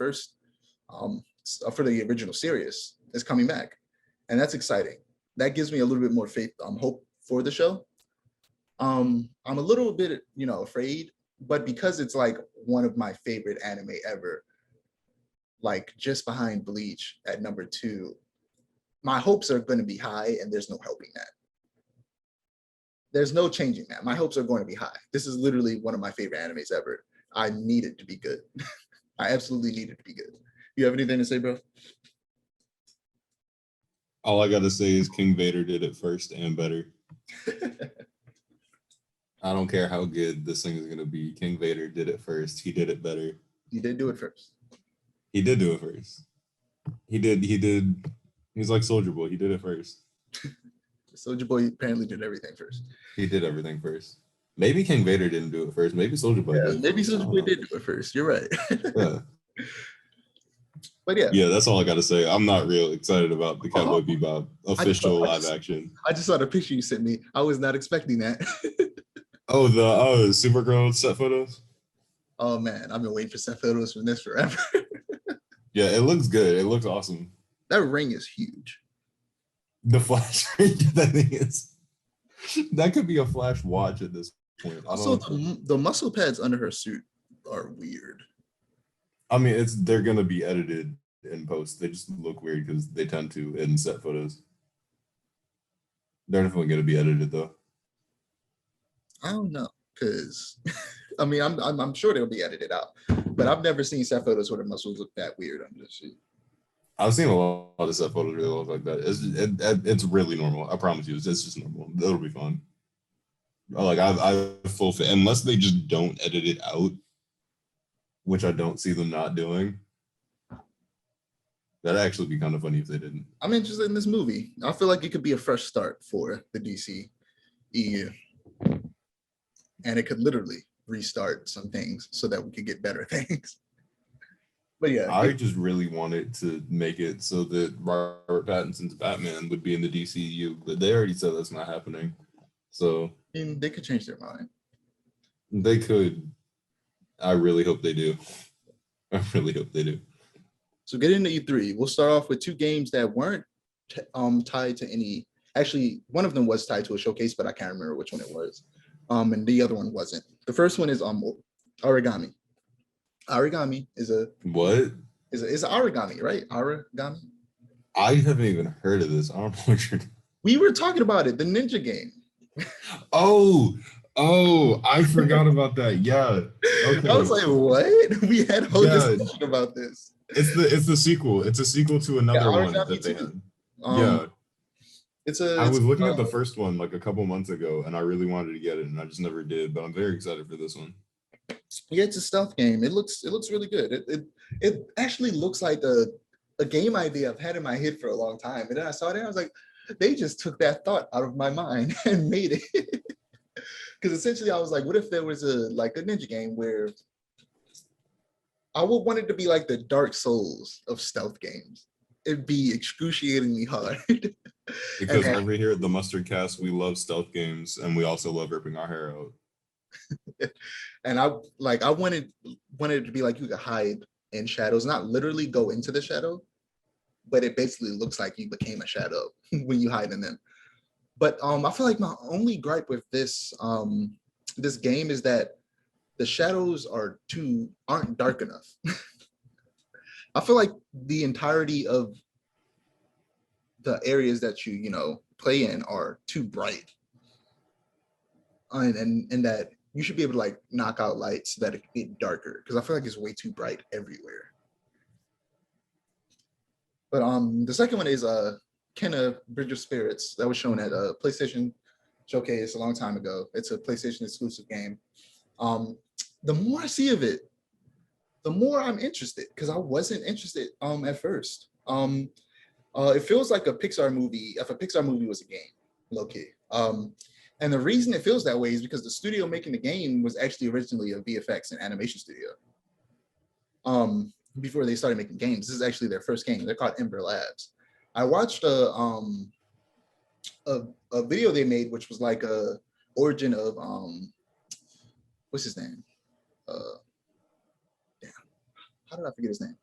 Speaker 1: for the original series, is coming back. And that's exciting. That gives me a little bit more faith, hope for the show. I'm a little bit, afraid, but because it's like one of my favorite anime ever, like just behind Bleach at number 2, my hopes are going to be high, and there's no helping that. There's no changing that. My hopes are going to be high. This is literally one of my favorite animes ever. I need it to be good. I absolutely need it to be good. You have anything to say, bro?
Speaker 2: All I gotta say is King Vader did it first and better. I don't care how good this thing is gonna be. King Vader did it first. He did it better.
Speaker 1: He did do it first.
Speaker 2: He did do it first. He did. He's like Soldier Boy. He did it first.
Speaker 1: Soldier Boy apparently did everything first.
Speaker 2: He did everything first. Maybe King Vader didn't do it first. Maybe Soldier Boy did.
Speaker 1: Maybe Soldier Boy did do it first. You're right.
Speaker 2: Yeah.
Speaker 1: But yeah.
Speaker 2: Yeah, that's all I got to say. I'm not real excited about the Cowboy Bebop official live action.
Speaker 1: I just saw the picture you sent me. I was not expecting that.
Speaker 2: Oh, the Supergirl set photos?
Speaker 1: Oh man, I've been waiting for set photos from this forever.
Speaker 2: Yeah, it looks good. It looks awesome.
Speaker 1: That ring is huge.
Speaker 2: The Flash ring, that thing is. That could be a Flash watch at this point.
Speaker 1: Also, the muscle pads under her suit are weird.
Speaker 2: I mean, they're gonna be edited in post. They just look weird because they tend to in set photos. They're definitely gonna be edited though.
Speaker 1: I don't know, because I mean, I'm sure they'll be edited out, but I've never seen set photos where the muscles look that weird under the suit.
Speaker 2: I've seen a lot of set photos really look like that. It's really normal. I promise you, it's just normal. It'll be fun. Like I full fit unless they just don't edit it out, which I don't see them not doing. That'd actually be kind of funny if they didn't.
Speaker 1: I'm interested in this movie. I feel like it could be a fresh start for the DC EU. And it could literally restart some things so that we could get better things. But yeah.
Speaker 2: I just really wanted to make it so that Robert Pattinson's Batman would be in the DCU, but they already said that's not happening. So
Speaker 1: I mean, they could change their mind.
Speaker 2: They could. I really hope they do. I really hope they do.
Speaker 1: So getting into E3, we'll start off with 2 games that weren't tied to any. Actually, one of them was tied to a showcase, but I can't remember which one it was. And the other one wasn't. The first one is Aragami. Aragami is a
Speaker 2: what?
Speaker 1: Is Aragami, right? Aragami.
Speaker 2: I haven't even heard of this. I don't know what you're.
Speaker 1: We were talking about it, the ninja game.
Speaker 2: Oh, I forgot about that. Yeah. Okay.
Speaker 1: I was like, what? We had a whole discussion about this.
Speaker 2: It's the sequel. It's a sequel to another one that they had. Yeah. I was looking at the first one like a couple months ago, and I really wanted to get it, and I just never did. But I'm very excited for this one.
Speaker 1: Yeah, it's a stealth game. It looks really good. It actually looks like a game idea I've had in my head for a long time. And then I saw it, and I was like, they just took that thought out of my mind and made it. Because essentially, I was like, what if there was a ninja game where I would want it to be like the Dark Souls of stealth games. It'd be excruciatingly hard.
Speaker 2: Because over here at the Mustard Cast, we love stealth games, and we also love ripping our hair out.
Speaker 1: And I wanted it to be like you could hide in shadows, not literally go into the shadow, but it basically looks like you became a shadow when you hide in them. But I feel like my only gripe with this this game is that the shadows aren't dark enough. I feel like the entirety of the areas that you play in are too bright. and that you should be able to like knock out lights so that it can get darker, because I feel like it's way too bright everywhere. But the second one is Kena Bridge of Spirits, that was shown at a PlayStation Showcase a long time ago. It's a PlayStation exclusive game. The more I see of it, the more I'm interested, because I wasn't interested at first. It feels like a Pixar movie, if a Pixar movie was a game, low-key. And the reason it feels that way is because the studio making the game was actually originally a VFX and animation studio. Before they started making games, this is actually their first game. They're called Ember Labs. I watched a video they made, which was like a origin of what's his name? Damn, how did I forget his name?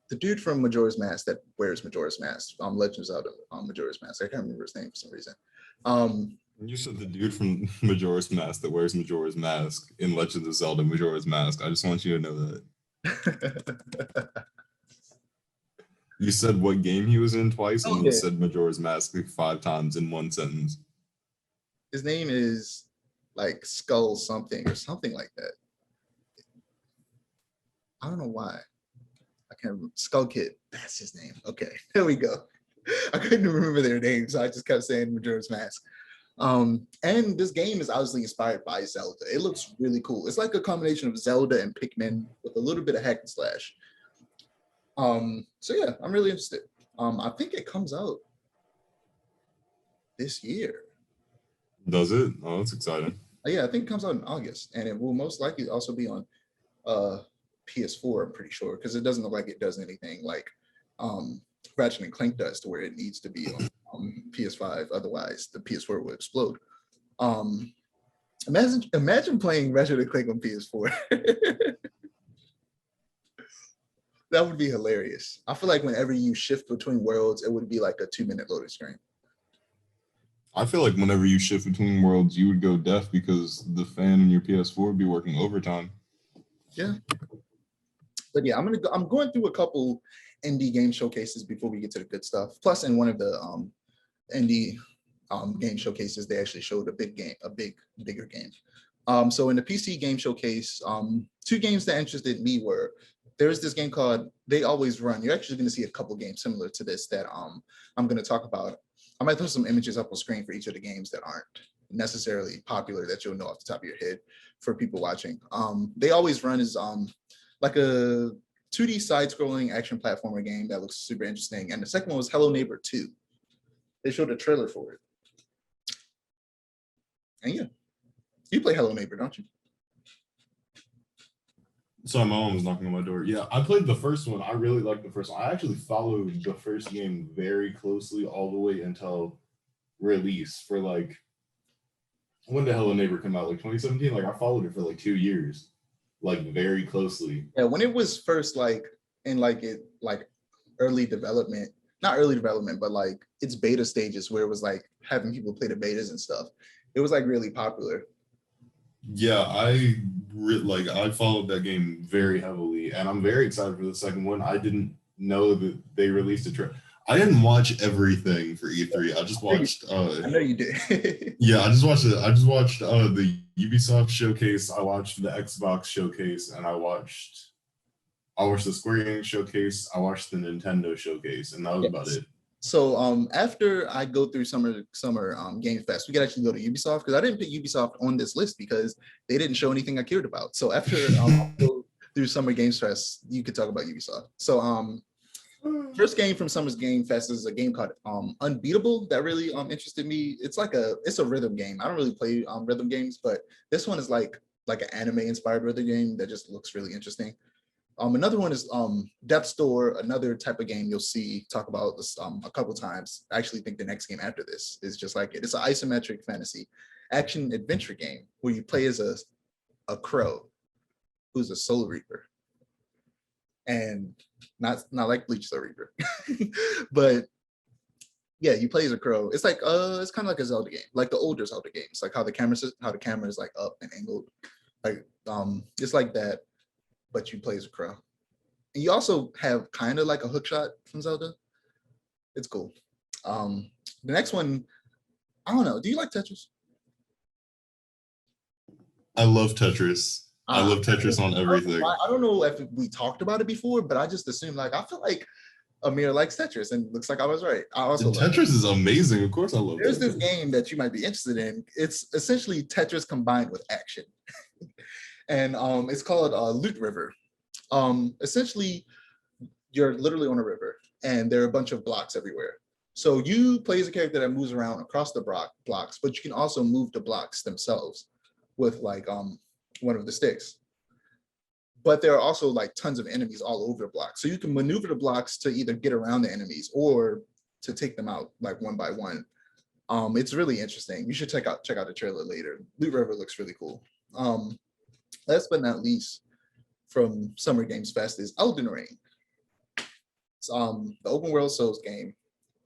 Speaker 1: The dude from Majora's Mask that wears Majora's Mask, Legends out of Majora's Mask. I can't remember his name for some reason.
Speaker 2: You said the dude from Majora's Mask that wears Majora's Mask in Legend of Zelda Majora's Mask. I just want you to know that. You said what game he was in twice, and you said Majora's Mask like 5 times in one sentence.
Speaker 1: His name is like Skull something or something like that. I don't know why. I can't remember. Skull Kid, that's his name. Okay, there we go. I couldn't remember their names, so I just kept saying Majora's Mask. And this game is obviously inspired by Zelda. It looks really cool. It's like a combination of Zelda and Pikmin with a little bit of hack and slash. So yeah, I'm really interested. I think it comes out this year.
Speaker 2: Does it? Oh, that's exciting.
Speaker 1: Yeah, I think it comes out in August, and it will most likely also be on PS4, I'm pretty sure, because it doesn't look like it does anything like Ratchet and Clank does, to where it needs to be on PS5. Otherwise, the PS4 will explode. Imagine playing Ratchet and Clank on PS4. That would be hilarious. I feel like whenever you shift between worlds, it would be like a 2-minute loading screen.
Speaker 2: I feel like whenever you shift between worlds, you would go deaf because the fan in your PS4 would be working overtime.
Speaker 1: Yeah. But yeah, I'm going through a couple indie game showcases before we get to the good stuff. Plus, in one of the indie game showcases, they actually showed a bigger game. So in the PC game showcase, 2 games that interested me were, there's this game called They Always Run. You're actually going to see a couple games similar to this that I'm going to talk about. I might throw some images up on screen for each of the games that aren't necessarily popular that you'll know off the top of your head for people watching. They Always Run is like a 2D side-scrolling action platformer game that looks super interesting. And the second one was Hello Neighbor 2. They showed a trailer for it. And yeah, you play Hello Neighbor, don't you?
Speaker 2: So my mom was knocking on my door. Yeah, I played the first one. I really liked the first one. I actually followed the first game very closely all the way until release for like, when did Hello Neighbor come out? Like 2017? Like I followed it for like 2 years, like very closely.
Speaker 1: Yeah, when it was first like in like early development, not early development, but like its beta stages where it was like having people play the betas and stuff. It was like really popular.
Speaker 2: Yeah, I followed that game very heavily, and I'm very excited for the second one. I didn't know that they released a trailer. I didn't watch everything for E3. I just watched.
Speaker 1: I know you did.
Speaker 2: Yeah, I just watched it. I just watched the Ubisoft Showcase. I watched the Xbox Showcase, and I watched the Square Enix Showcase. I watched the Nintendo Showcase, and that was about it.
Speaker 1: So after I go through summer Game Fest, we could actually go to Ubisoft, because I didn't put Ubisoft on this list because they didn't show anything I cared about. So after go through Summer Games Fest, you could talk about Ubisoft. So first game from Summer's Game Fest is a game called Unbeatable that really interested me. It's a rhythm game. I don't really play rhythm games, but this one is like an anime inspired rhythm game that just looks really interesting. Another one is Death's Door, another type of game you'll see talk about this a couple times. I actually think the next game after this is just like it. It's an isometric fantasy action adventure game where you play as a crow who's a soul reaper. And not like Bleach Soul Reaper, but yeah, you play as a crow. It's like it's kind of like a Zelda game, like the older Zelda games, like how the camera is like up and angled, like it's like that, but you play as a crow. And you also have kind of like a hook shot from Zelda. It's cool. The next one, I don't know. Do you like Tetris?
Speaker 2: I love Tetris. I love Tetris on everything.
Speaker 1: I don't know if we talked about it before, but I just assumed like I feel like Amir likes Tetris, and looks like I was right. I also love
Speaker 2: Tetris is amazing. Of course, I love.
Speaker 1: There's
Speaker 2: Tetris.
Speaker 1: this game that you might be interested in. It's essentially Tetris combined with action, and it's called Loot River. Essentially, you're literally on a river, and there are a bunch of blocks everywhere. So you play as a character that moves around across the blocks, but you can also move the blocks themselves with like one of the sticks. But there are also like tons of enemies all over the block. So you can maneuver the blocks to either get around the enemies or to take them out like one by one. It's really interesting. You should check out the trailer later. Loot River looks really cool. Last but not least, from Summer Games Fest is Elden Ring. It's the open world Souls game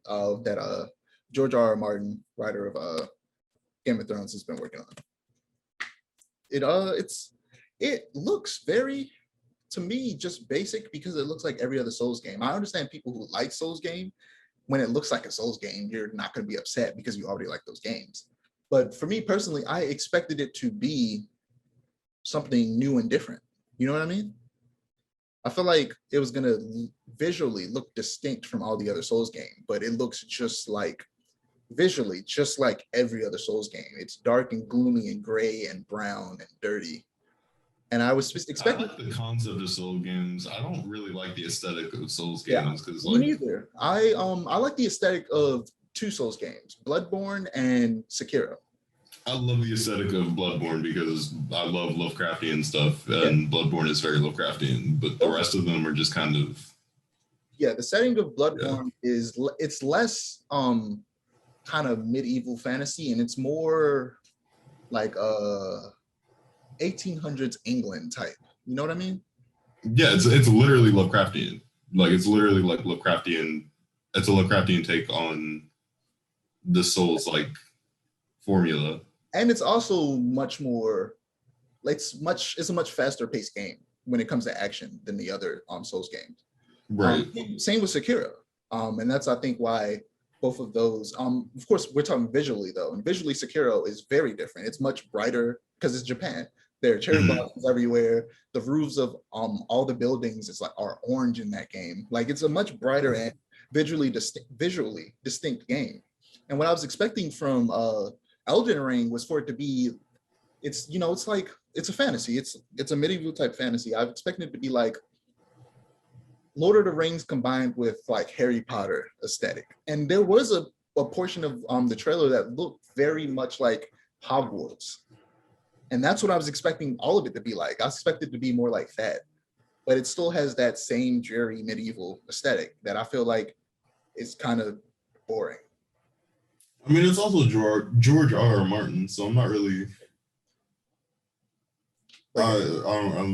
Speaker 1: that George R.R. Martin, writer of Game of Thrones, has been working on. It looks very, to me, just basic because it looks like every other Souls game. I understand people who like Souls game. When it looks like a Souls game, you're not going to be upset because you already like those games. But for me personally, I expected it to be something new and different. You know what I mean? I feel like it was going to visually look distinct from all the other Souls games, but it looks just like, visually, just like every other Souls game. It's dark and gloomy and gray and brown and dirty. And I was expecting.
Speaker 2: I like the concept of Soul games. I don't really like the aesthetic of Souls
Speaker 1: Yeah,
Speaker 2: games because
Speaker 1: me neither. I like the aesthetic of two Souls games, Bloodborne and Sekiro.
Speaker 2: I love the aesthetic of Bloodborne because I love Lovecraftian stuff, and Bloodborne is very Lovecraftian, but the rest of them are just kind of.
Speaker 1: Yeah, the setting of Bloodborne is, it's less kind of medieval fantasy, and it's more like 1800s England type. You know what I mean?
Speaker 2: Yeah, it's literally Lovecraftian. Like it's literally like Lovecraftian. It's a Lovecraftian take on the Souls like formula.
Speaker 1: And it's also much more. It's a much faster paced game when it comes to action than the other Souls games.
Speaker 2: Right.
Speaker 1: Same with Sekiro. And that's, I think, why both of those, of course, we're talking visually though, and visually Sekiro is very different. It's much brighter because it's Japan. There are cherry blossoms everywhere. The roofs of all the buildings are orange in that game. Like it's a much brighter and visually distinct game. And what I was expecting from Elden Ring was for it to be, it's a fantasy. It's a medieval type fantasy. I was expecting it to be like Lord of the Rings combined with like Harry Potter aesthetic. And there was a portion of the trailer that looked very much like Hogwarts. And that's what I was expecting all of it to be like. I expected it to be more like that. But it still has that same dreary medieval aesthetic that I feel like is kind of boring.
Speaker 2: I mean, it's also George R.R. Martin, so I'm not really. I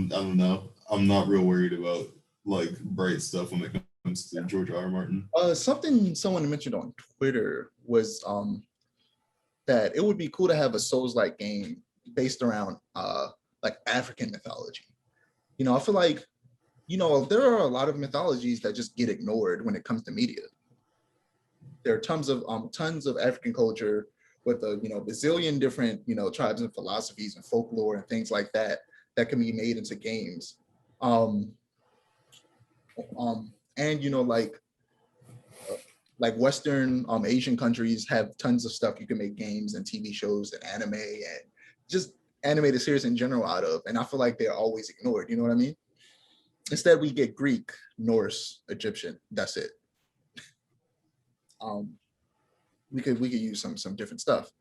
Speaker 2: don't know. I'm not real worried about like bright stuff when it comes to George R.R. Martin.
Speaker 1: Something someone mentioned on Twitter was that it would be cool to have a Souls-like game based around like African mythology. I feel like there are a lot of mythologies that just get ignored when it comes to media. There are tons of African culture with a bazillion different tribes and philosophies and folklore and things like that can be made into games. And like Western Asian countries have tons of stuff you can make games and TV shows and anime and just animated series in general out of, and I feel like they're always ignored. You know what I mean? Instead, we get Greek, Norse, Egyptian. That's it. We could use some different stuff.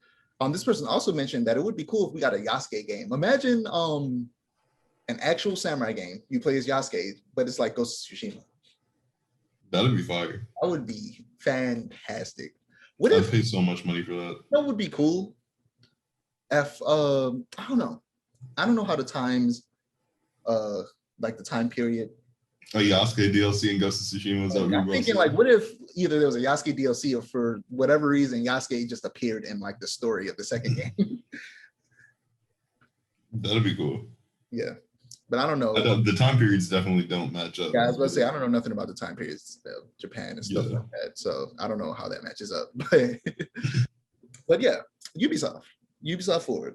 Speaker 1: This person also mentioned that it would be cool if we got a Yasuke game. Imagine an actual samurai game. You play as Yasuke, but it's like Ghost of Tsushima.
Speaker 2: That'd be fire.
Speaker 1: That would be fantastic.
Speaker 2: I'd pay so much money for that.
Speaker 1: That would be cool. I don't know how the times, like the time period.
Speaker 2: A Yasuke DLC and Ghost of Tsushima.
Speaker 1: I'm thinking like, what if either there was a Yasuke DLC or for whatever reason Yasuke just appeared in like the story of the second game.
Speaker 2: That'd be cool.
Speaker 1: Yeah, but I don't know.
Speaker 2: The time periods definitely don't match up.
Speaker 1: Yeah, I was about to say I don't know nothing about the time periods of Japan and stuff like that, so I don't know how that matches up. But yeah, Ubisoft. Ubisoft Forward.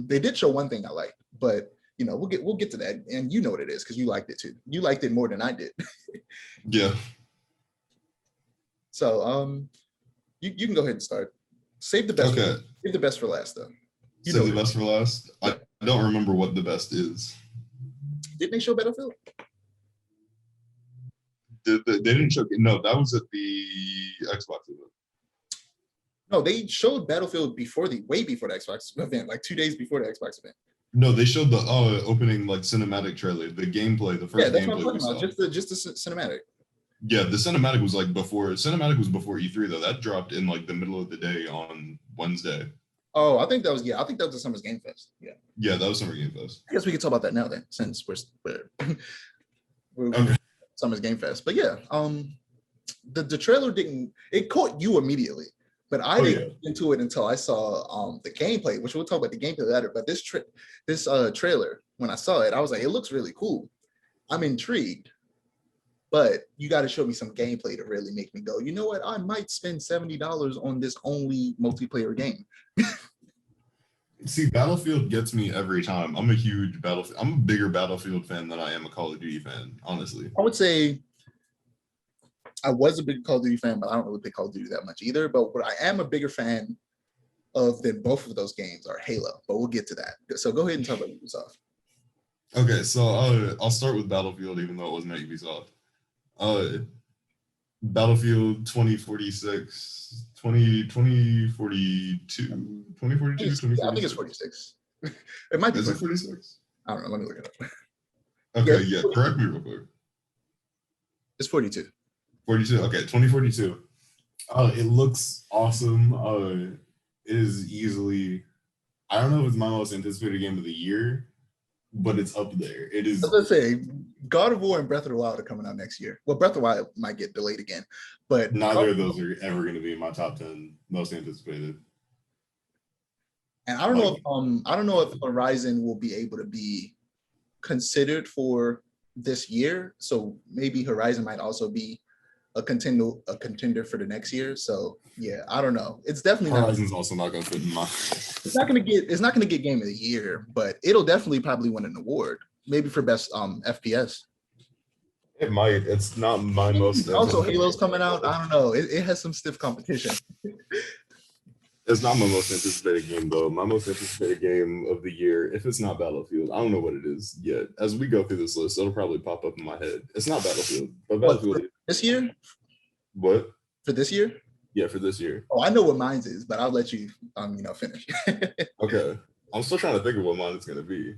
Speaker 1: They did show one thing I liked, but we'll get to that, and you know what it is because you liked it too. You liked it more than I did.
Speaker 2: Yeah.
Speaker 1: So you can go ahead and start. Save the best.
Speaker 2: Okay.
Speaker 1: Save the best for last, though.
Speaker 2: Save the best for last. I don't remember what the best is.
Speaker 1: Didn't they show Battlefield?
Speaker 2: They didn't show. No, that was at the Xbox event.
Speaker 1: No, they showed Battlefield way before the Xbox event, like 2 days before the Xbox event.
Speaker 2: No, they showed the opening like cinematic trailer, the gameplay, the first
Speaker 1: that's
Speaker 2: gameplay
Speaker 1: what I'm
Speaker 2: we
Speaker 1: talking
Speaker 2: saw.
Speaker 1: about. Just the cinematic.
Speaker 2: Yeah, the cinematic was like before. Cinematic was before E3 though. That dropped in like the middle of the day on Wednesday.
Speaker 1: Oh, I think that was the Summer's Game Fest. Yeah.
Speaker 2: Yeah, that was Summer Game Fest.
Speaker 1: I guess we can talk about that now then, since we're
Speaker 2: Okay.
Speaker 1: Summer's Game Fest. But yeah, the trailer it caught you immediately, but I didn't get into it until I saw the gameplay, which we'll talk about the gameplay later. But this trailer, when I saw it, I was like, it looks really cool. I'm intrigued, but you got to show me some gameplay to really make me go, you know what? I might spend $70 on this only multiplayer game.
Speaker 2: See, Battlefield gets me every time. I'm a bigger Battlefield fan than I am a Call of Duty fan, honestly.
Speaker 1: I would say I was a big Call of Duty fan, but I don't really play Call of Duty that much either. But what I am a bigger fan of than both of those games are Halo. But we'll get to that. So go ahead and talk about Ubisoft.
Speaker 2: Okay, so I'll start with Battlefield, even though it wasn't at Ubisoft. Battlefield 2046, 2042, 2042,
Speaker 1: I think it's 46. It might be.
Speaker 2: Is it 46?
Speaker 1: I don't know. Let me look it up.
Speaker 2: Okay, yeah, correct me real quick.
Speaker 1: It's 42.
Speaker 2: 42, okay, 2042. It looks awesome. It is easily, I don't know if it's my most anticipated game of the year, but it's up there. It is.
Speaker 1: I was gonna say, God of War and Breath of the Wild are coming out next year. Well, Breath of the Wild might get delayed again, but
Speaker 2: neither of those are ever going to be in my top 10 most anticipated.
Speaker 1: And I don't know if Horizon will be able to be considered for this year. So maybe Horizon might also be a contender for the next year. So yeah, I don't know. It's definitely
Speaker 2: Horizon's also not going to fit in my.
Speaker 1: It's not going to get Game of the Year, but it'll definitely probably win an award, maybe for best FPS.
Speaker 2: It might. It's not my most.
Speaker 1: Also, Halo's coming out. I don't know. It has some stiff competition.
Speaker 2: It's not my most anticipated game, though. My most anticipated game of the year, if it's not Battlefield, I don't know what it is yet. As we go through this list, it'll probably pop up in my head. It's not Battlefield, but Battlefield.
Speaker 1: This year?
Speaker 2: What?
Speaker 1: For this year?
Speaker 2: Yeah, for this year.
Speaker 1: Oh, I know what mine is, but I'll let you, finish.
Speaker 2: Okay. I'm still trying to think of what mine is going to be.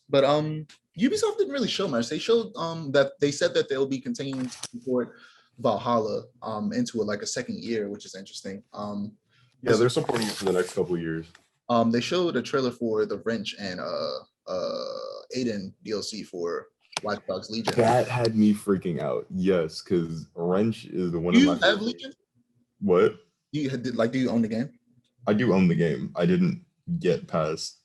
Speaker 1: But Ubisoft didn't really show much. They showed that they said that they'll be continuing to support Valhalla into a second year, which is interesting.
Speaker 2: Yeah, they're supporting it for the next couple of years.
Speaker 1: They showed a trailer for the Wrench and Aiden DLC for Watch Dogs Legion.
Speaker 2: That had me freaking out. Yes, because Wrench is the one
Speaker 1: of my.
Speaker 2: You have Legion? What?
Speaker 1: Do you own the game?
Speaker 2: I do own the game. I didn't get past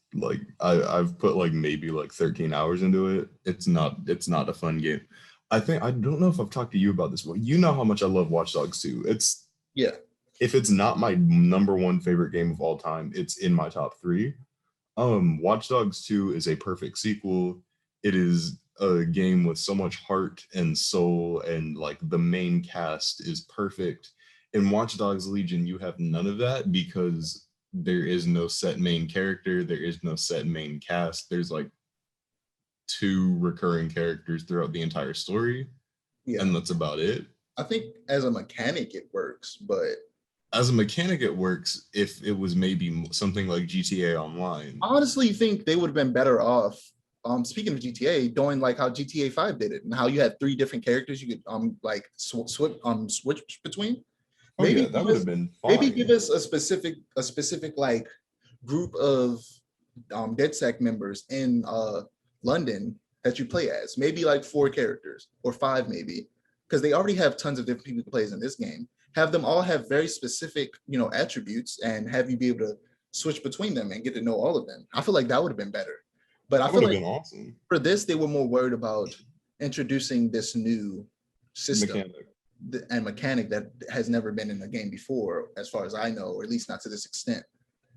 Speaker 2: I've put maybe 13 hours into it. It's not a fun game. I don't know if I've talked to you about this, but you know how much I love Watch Dogs 2. If it's not my number one favorite game of all time, it's in my top 3. Watch Dogs 2 is a perfect sequel. It is a game with so much heart and soul, and the main cast is perfect. In Watch Dogs Legion, you have none of that because there is no set main character. There is no set main cast. There's 2 recurring characters throughout the entire story. Yeah. And that's about it.
Speaker 1: I think as a mechanic, it works, but
Speaker 2: as a mechanic, it works if it was maybe something like GTA Online.
Speaker 1: I honestly think they would have been better off. Speaking of GTA, doing how GTA 5 did it, and how you had 3 different characters you could switch between.
Speaker 2: Maybe that would have been fine.
Speaker 1: Maybe give us a specific group of DedSec members in London that you play as. Maybe 4 characters or 5 maybe, because they already have tons of different people who plays in this game. Have them all have very specific, attributes, and have you be able to switch between them and get to know all of them. I feel like that would have been better. But I feel like
Speaker 2: awesome.
Speaker 1: For this, they were more worried about introducing this new system and mechanic that has never been in a game before, as far as I know, or at least not to this extent.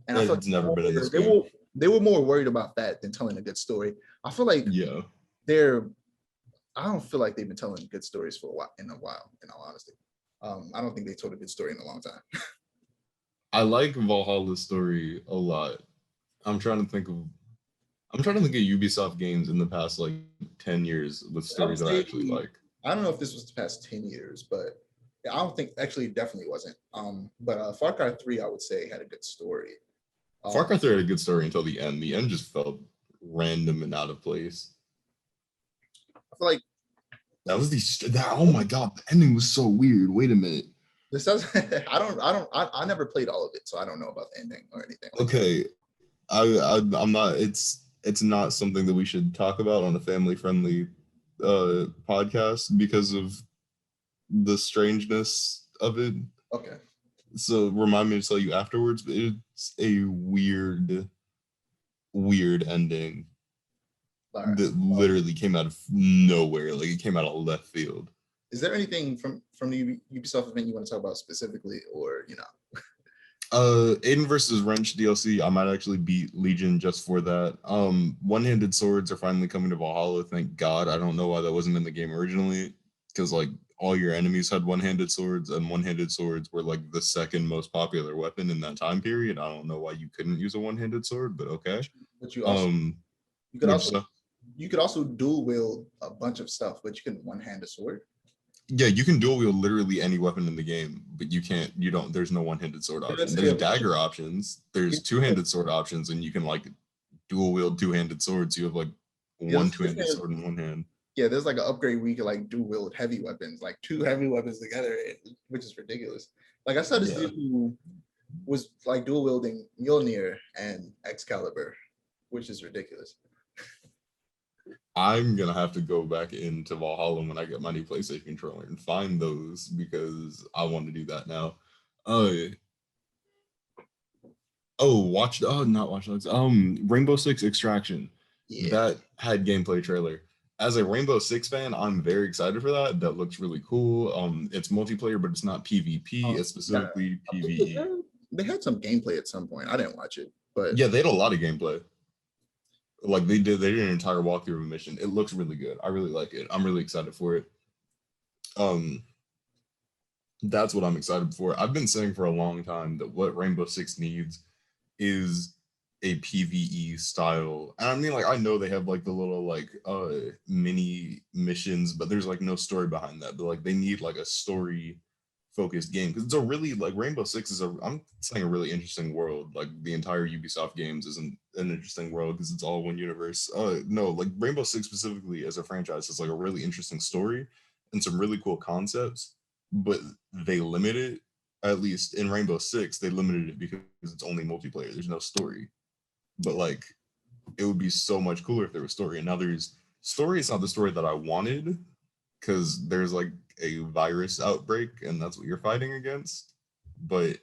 Speaker 1: And I feel like
Speaker 2: It's never been in this
Speaker 1: they
Speaker 2: game.
Speaker 1: were more worried about that than telling a good story. I feel like
Speaker 2: Yeah.
Speaker 1: I don't feel like they've been telling good stories for a while, in all honesty. I don't think they told a good story in a long time.
Speaker 2: I like Valhalla's story a lot. I'm trying to think of Ubisoft games in the past like 10 years with
Speaker 1: I would
Speaker 2: stories that I
Speaker 1: say,
Speaker 2: actually like.
Speaker 1: I don't know if this was the past 10 years, but I don't think, actually, it definitely wasn't. But Far Cry 3, I would say, had a good story.
Speaker 2: Far Cry 3 had a good story until the end. The end just felt random and out of place.
Speaker 1: I feel like
Speaker 2: That was oh my god, the ending was so weird. Wait a minute.
Speaker 1: this does. I never played all of it, so I don't know about the ending or anything.
Speaker 2: Okay, I'm not. It's not something that we should talk about on a family friendly podcast because of the strangeness of it.
Speaker 1: Okay.
Speaker 2: So remind me to tell you afterwards. But it's a weird ending
Speaker 1: Right.
Speaker 2: that literally came out of nowhere. Like it came out of left field.
Speaker 1: Is there anything from the Ubisoft event you want to talk about specifically, or
Speaker 2: Aiden versus Wrench DLC, I might actually beat Legion just for that. One-handed swords are finally coming to Valhalla, thank God. I don't know why that wasn't in the game originally, because like all your enemies had one-handed swords, and one-handed swords were like the second most popular weapon in that time period. I don't know why you couldn't use a one-handed sword, but okay.
Speaker 1: But you also
Speaker 2: Which
Speaker 1: you could also dual wield a bunch of stuff, but you couldn't one-hand a sword.
Speaker 2: yeah, you can dual wield literally any weapon in the game, but there's no one-handed sword option. There's dagger options, there's two-handed sword options, and you can like dual wield two-handed swords. You have like one two-handed sword in one hand.
Speaker 1: Yeah, there's like an upgrade where you can like dual wield heavy weapons, like two heavy weapons together, which is ridiculous. Like I saw this dude who was like dual wielding Mjolnir and Excalibur, which is ridiculous.
Speaker 2: I'm gonna have to go back into Valhalla when I get my new PlayStation controller and find those because I want to do that now. Not Watch Dogs. Rainbow Six Extraction.
Speaker 1: Yeah.
Speaker 2: That had gameplay trailer. As a Rainbow Six fan, I'm very excited for that. That looks really cool. It's multiplayer, but it's not PvP. It's specifically PvE.
Speaker 1: They had some gameplay at some point. I didn't watch it, but
Speaker 2: yeah, they had a lot of gameplay. Like they did an entire walkthrough of a mission. It looks really good. I really like it. I'm really excited for it. That's what I'm excited for. I've been saying for a long time that what Rainbow Six needs is a PvE style. And I mean, like, I know they have like the little like mini missions, but there's like no story behind that. But like they need like a story focused game because it's a really like Rainbow Six is I'm saying a really interesting world. Like the entire Ubisoft games isn't an interesting world because it's all one universe. No, like Rainbow Six specifically as a franchise is like a really interesting story and some really cool concepts, but they limit it. At least in Rainbow Six, they limited it because it's only multiplayer. There's no story. But like it would be so much cooler if there was story. And now there's story. It's not the story that I wanted because there's like a virus outbreak and that's what you're fighting against. But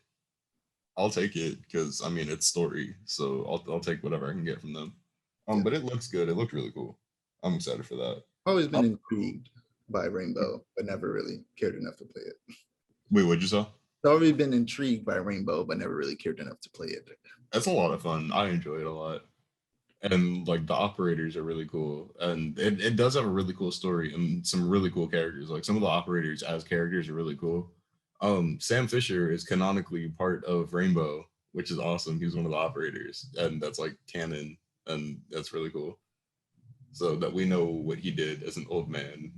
Speaker 2: I'll take it because I mean it's story, so I'll take whatever I can get from them. But it looks good. It looked really cool. I'm excited for that.
Speaker 1: I've always been intrigued by Rainbow, but never really cared enough to play it.
Speaker 2: Wait, what'd you say?
Speaker 1: I've always been intrigued by Rainbow, but never really cared enough to play it.
Speaker 2: That's a lot of fun. I enjoy it a lot. And like the operators are really cool. And it does have a really cool story and some really cool characters. Like some of the operators as characters are really cool. Sam Fisher is canonically part of Rainbow, which is awesome. He's one of the operators, and that's like canon, and that's really cool. So that we know what he did as an old man.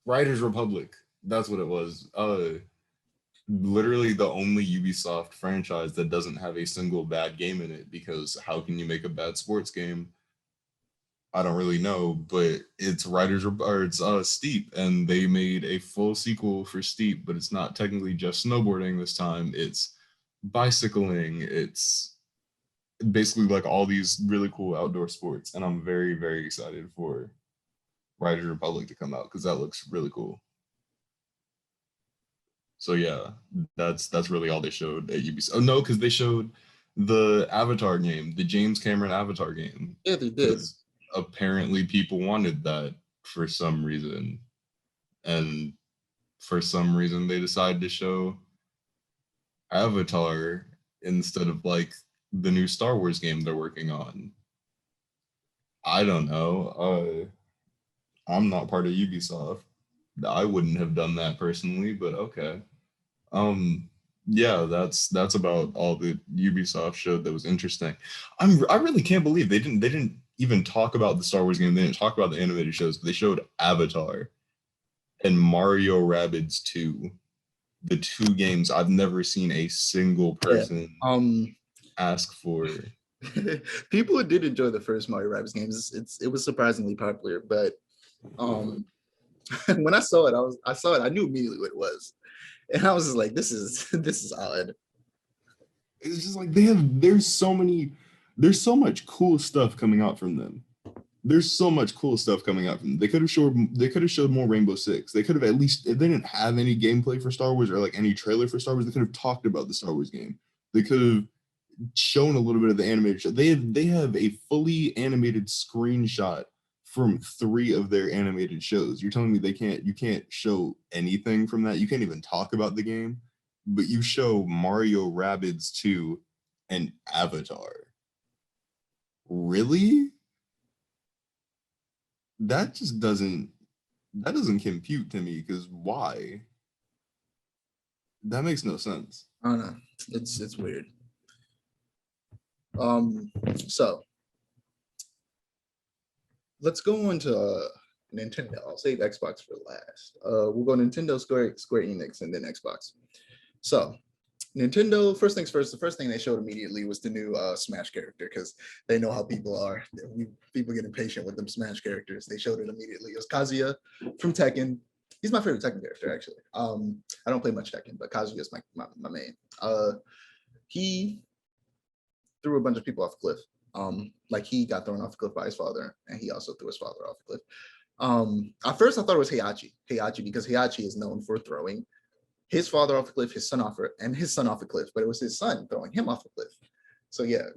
Speaker 2: Riders Republic, that's what it was. Literally the only Ubisoft franchise that doesn't have a single bad game in it, because how can you make a bad sports game? I don't really know, but it's Steep, and they made a full sequel for Steep, but it's not technically just snowboarding this time. It's bicycling. It's basically like all these really cool outdoor sports, and I'm very, very excited for Riders Republic to come out because that looks really cool. So yeah, that's really all they showed at Ubisoft. Oh no, because they showed the Avatar game, the James Cameron Avatar game.
Speaker 1: Yeah, they did.
Speaker 2: Apparently people wanted that for some reason, and for some reason they decided to show Avatar instead of like the new Star Wars game they're working on. I don't know. I'm not part of Ubisoft. I wouldn't have done that personally, but okay. Um, yeah, that's about all the Ubisoft showed that was interesting. I really can't believe they didn't even talk about the Star Wars game. They didn't talk about the animated shows, but they showed Avatar and Mario Rabbids 2, the two games I've never seen a single
Speaker 1: Yeah.
Speaker 2: person ask for.
Speaker 1: People did enjoy the first Mario Rabbids games. It was surprisingly popular, but when I saw it, I knew immediately what it was, and I was just like, this is odd.
Speaker 2: It's just like there's so much cool stuff coming out from them. There's so much cool stuff coming out from them. They could have showed more Rainbow Six. They could have at least, if they didn't have any gameplay for Star Wars or like any trailer for Star Wars, they could have talked about the Star Wars game. They could have shown a little bit of the animated show. They have a fully animated screenshot from 3 of their animated shows. You're telling me you can't show anything from that? You can't even talk about the game, but you show Mario Rabbids 2 and Avatar. Really? That just doesn't compute to me, because why? That makes no sense.
Speaker 1: I don't know. It's weird. So let's go on to Nintendo. I'll save Xbox for last. We'll go Nintendo, Square Enix, and then Xbox. So Nintendo, first things first, the first thing they showed immediately was the new Smash character, because they know how people are. People get impatient with them Smash characters. They showed it immediately. It was Kazuya from Tekken. He's my favorite Tekken character, actually. I don't play much Tekken, but Kazuya is my main. He threw a bunch of people off a cliff. Like he got thrown off a cliff by his father, and he also threw his father off a cliff. At first I thought it was Heihachi, because Heihachi is known for throwing his father off a cliff, his son off a cliff, but it was his son throwing him off a cliff. So yeah.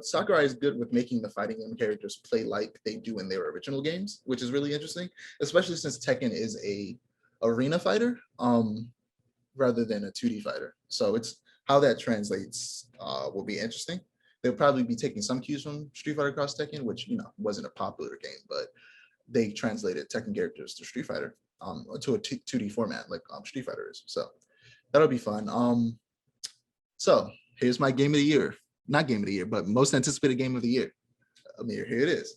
Speaker 1: Sakurai is good with making the fighting game characters play like they do in their original games, which is really interesting, especially since Tekken is a arena fighter rather than a 2D fighter. So it's how that translates will be interesting. They'll probably be taking some cues from Street Fighter Cross Tekken, which wasn't a popular game, but they translated Tekken characters to Street Fighter to a 2D format like Street Fighter is. So that'll be fun. So here's my game of the year. Not game of the year, but most anticipated game of the year. Amir, here it is.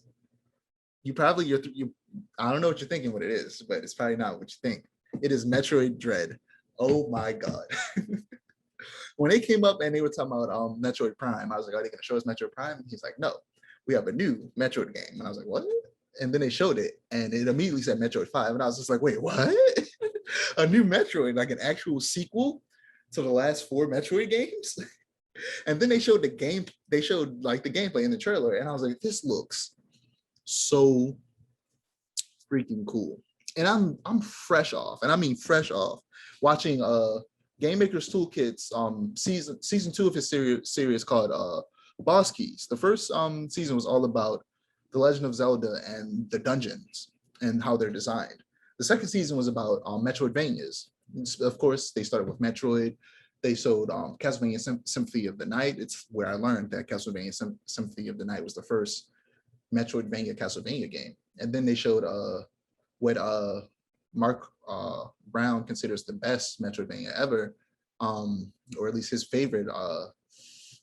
Speaker 1: I don't know what you're thinking what it is, but it's probably not what you think. It is Metroid Dread. Oh my God. When they came up and they were talking about Metroid Prime, I was like, are they going to show us Metroid Prime? And he's like, no, we have a new Metroid game. And I was like, what? And then they showed it, and it immediately said Metroid 5. And I was just like, wait, what? A new Metroid, like an actual sequel to the last 4 Metroid games? And then they showed the gameplay in the trailer, and I was like, this looks so freaking cool. And I'm fresh off, and I mean fresh off, watching Game Maker's Toolkit's season 2 of his series called Boss Keys. The first season was all about The Legend of Zelda and the dungeons and how they're designed. The second season was about Metroidvanias. Of course, they started with Metroid. They showed Castlevania Symphony of the Night. It's where I learned that Castlevania Symphony of the Night was the first Metroidvania Castlevania game. And then they showed what Mark Brown considers the best Metroidvania ever, or at least his favorite,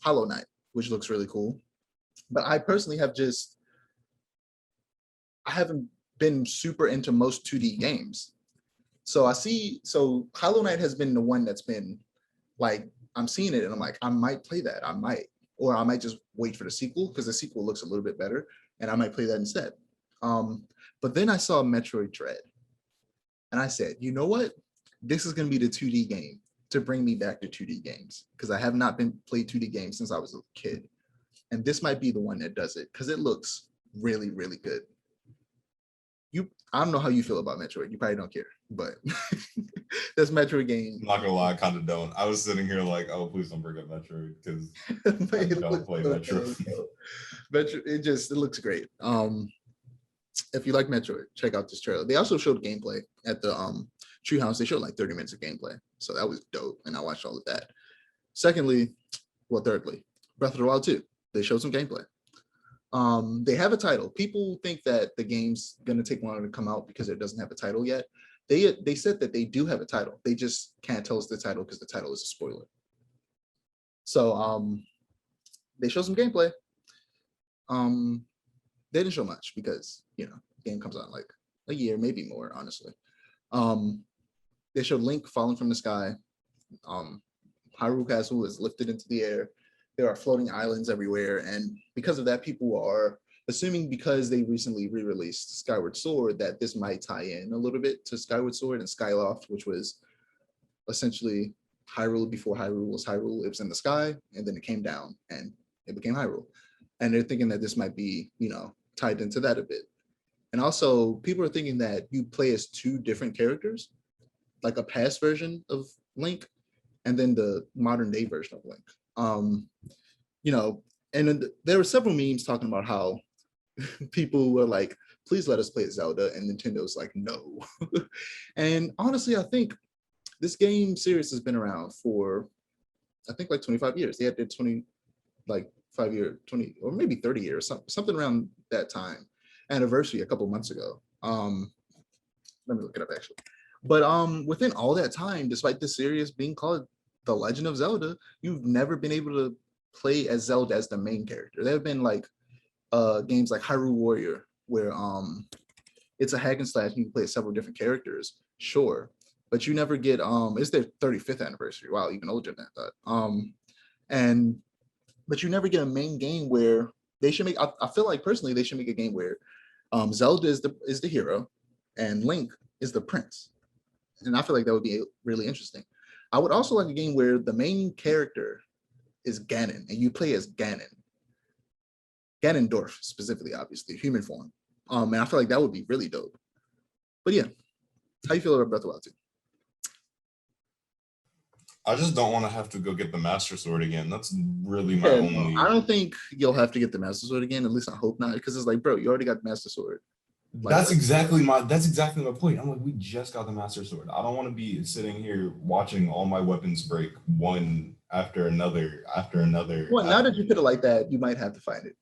Speaker 1: Hollow Knight, which looks really cool. But I personally I haven't been super into most 2D games. So Hollow Knight has been the one that's been like, I'm seeing it and I'm like, I might play that. Or I might just wait for the sequel, because the sequel looks a little bit better, and I might play that instead. But then I saw Metroid Dread, and I said, you know what? This is going to be the 2D game to bring me back to 2D games, because I have not played 2D games since I was a kid. And this might be the one that does it, because it looks really, really good. I don't know how you feel about Metroid. You probably don't care, but this Metroid game.
Speaker 2: I'm not gonna lie, I kind of don't. I was sitting here like, oh, please don't bring up Metroid, because I don't play Metroid.
Speaker 1: It looks great. If you like Metroid, check out this trailer. They also showed gameplay at the Treehouse, they showed like 30 minutes of gameplay. So that was dope. And I watched all of that. Thirdly, Breath of the Wild 2. They showed some gameplay. They have a title. People think that the game's gonna take longer to come out because it doesn't have a title yet. They said that they do have a title. They just can't tell us the title because the title is a spoiler. So they showed some gameplay. They didn't show much because the game comes out in like a year, maybe more, honestly. They showed Link falling from the sky. Hyrule Castle is lifted into the air. There are floating islands everywhere, and because of that, people are assuming, because they recently re-released Skyward Sword, that this might tie in a little bit to Skyward Sword and Skyloft, which was essentially Hyrule before Hyrule was Hyrule. It was in the sky, and then it came down, and it became Hyrule. And they're thinking that this might be, tied into that a bit. And also, people are thinking that you play as two different characters, like a past version of Link, and then the modern day version of Link. And then there were several memes talking about how people were like, please let us play Zelda, and Nintendo's like, no. And honestly, I think this game series has been around for, I think, like 25 years. They had their 5-year, 20, or maybe 30 years, something around that time anniversary a couple months ago. Let me look it up actually. But within all that time, despite the series being called The Legend of Zelda, you've never been able to play as Zelda as the main character. There have been like games like Hyrule Warrior, where it's a hack and slash and you can play several different characters, sure, but you never get it's their 35th anniversary. Wow, even older than that. But you never get a main game where they should make. I feel like personally they should make a game where Zelda is the hero and Link is the prince, and I feel like that would be really interesting. I would also like a game where the main character is Ganon and you play as Ganondorf specifically, obviously human form. And I feel like that would be really dope. But yeah, how you feel about Breath of the Wild 2?
Speaker 2: I just don't want to have to go get the Master Sword again. That's really my only.
Speaker 1: I don't think you'll have to get the Master Sword again. At least I hope not, because it's like, bro, you already got the Master Sword.
Speaker 2: That's exactly my point. I'm like, we just got the Master Sword. I don't want to be sitting here watching all my weapons break one after another.
Speaker 1: Well, now that you put it like that, you might have to find it.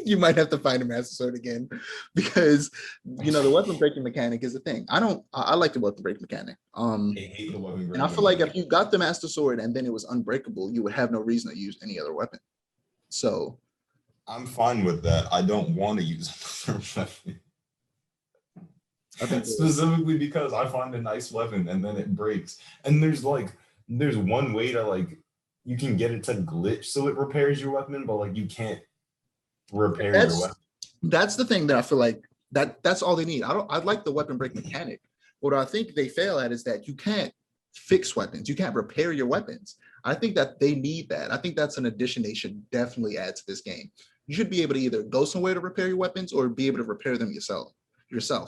Speaker 1: You might have to find a Master Sword again, because the weapon breaking mechanic is a thing. I like the weapon breaking mechanic.
Speaker 2: I hate the weapon breaking.
Speaker 1: And I feel like if you got the Master Sword and then it was unbreakable, you would have no reason to use any other weapon. So
Speaker 2: I'm fine with that. I don't want to use another weapon. I think specifically because I find a nice weapon and then it breaks. And there's one way to you can get it to glitch so it repairs your weapon, but you can't repair your weapon.
Speaker 1: That's the thing that I feel like that's all they need. I'd like the weapon break mechanic. What I think they fail at is that you can't fix weapons. You can't repair your weapons. I think that they need that. I think that's an addition they should definitely add to this game. You should be able to either go somewhere to repair your weapons or be able to repair them yourself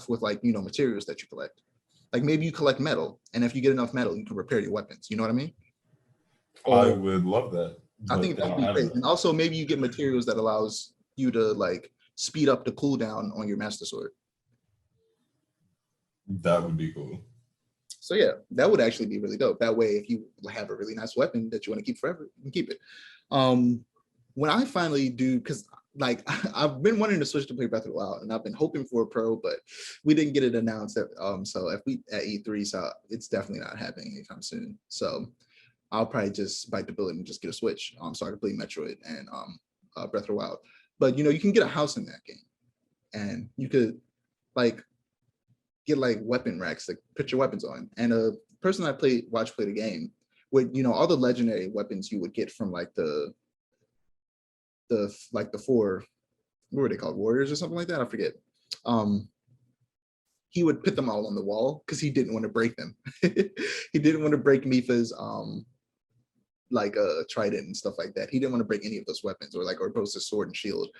Speaker 1: with materials that you collect. Like maybe you collect metal, and if you get enough metal, you can repair your weapons. You know what I mean?
Speaker 2: I would love that.
Speaker 1: I think that would be great. And also maybe you get materials that allows you to speed up the cooldown on your Master Sword.
Speaker 2: That would be cool.
Speaker 1: So yeah, that would actually be really dope. That way, if you have a really nice weapon that you want to keep forever, you can keep it. When I finally do, because I've been wanting to switch to play Breath of the Wild, and I've been hoping for a pro, but we didn't get it announced. So if we at E3, so it's definitely not happening anytime soon. So I'll probably just bite the bullet and just get a Switch. So I can play Metroid and Breath of the Wild. But you can get a house in that game, and you could get weapon racks to put your weapons on. And a person I watched play the game with all the legendary weapons you would get from the four, what were they called, warriors or something like that, I forget. He would put them all on the wall because he didn't want to break them. He didn't want to break Mipha's trident and stuff like that. He didn't want to break any of those weapons, or both his sword and shield.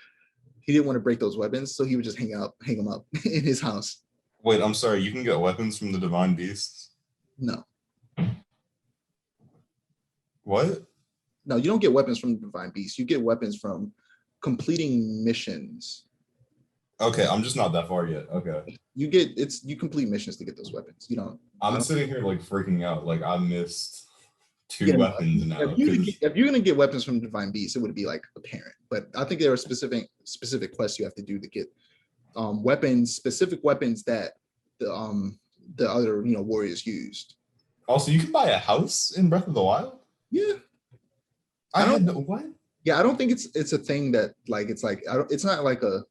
Speaker 1: He didn't want to break those weapons, so he would just hang them up in his house.
Speaker 2: Wait, I'm sorry, you can get weapons from the divine beasts?
Speaker 1: No.
Speaker 2: What?
Speaker 1: No, you don't get weapons from the divine beasts. You get weapons from completing missions.
Speaker 2: Okay, I'm just not that far yet. Okay.
Speaker 1: You complete missions to get those weapons. You don't.
Speaker 2: I'm sitting here like freaking out. Like I missed two
Speaker 1: Yeah, no,
Speaker 2: weapons now.
Speaker 1: if you're gonna get weapons from Divine Beast, it would be like apparent. But I think there are specific quests you have to do to get specific weapons that the other warriors used.
Speaker 2: Also, you can buy a house in Breath of the Wild.
Speaker 1: Yeah,
Speaker 2: I had no what?
Speaker 1: Yeah, I don't think it's a thing that like it's like it's not like a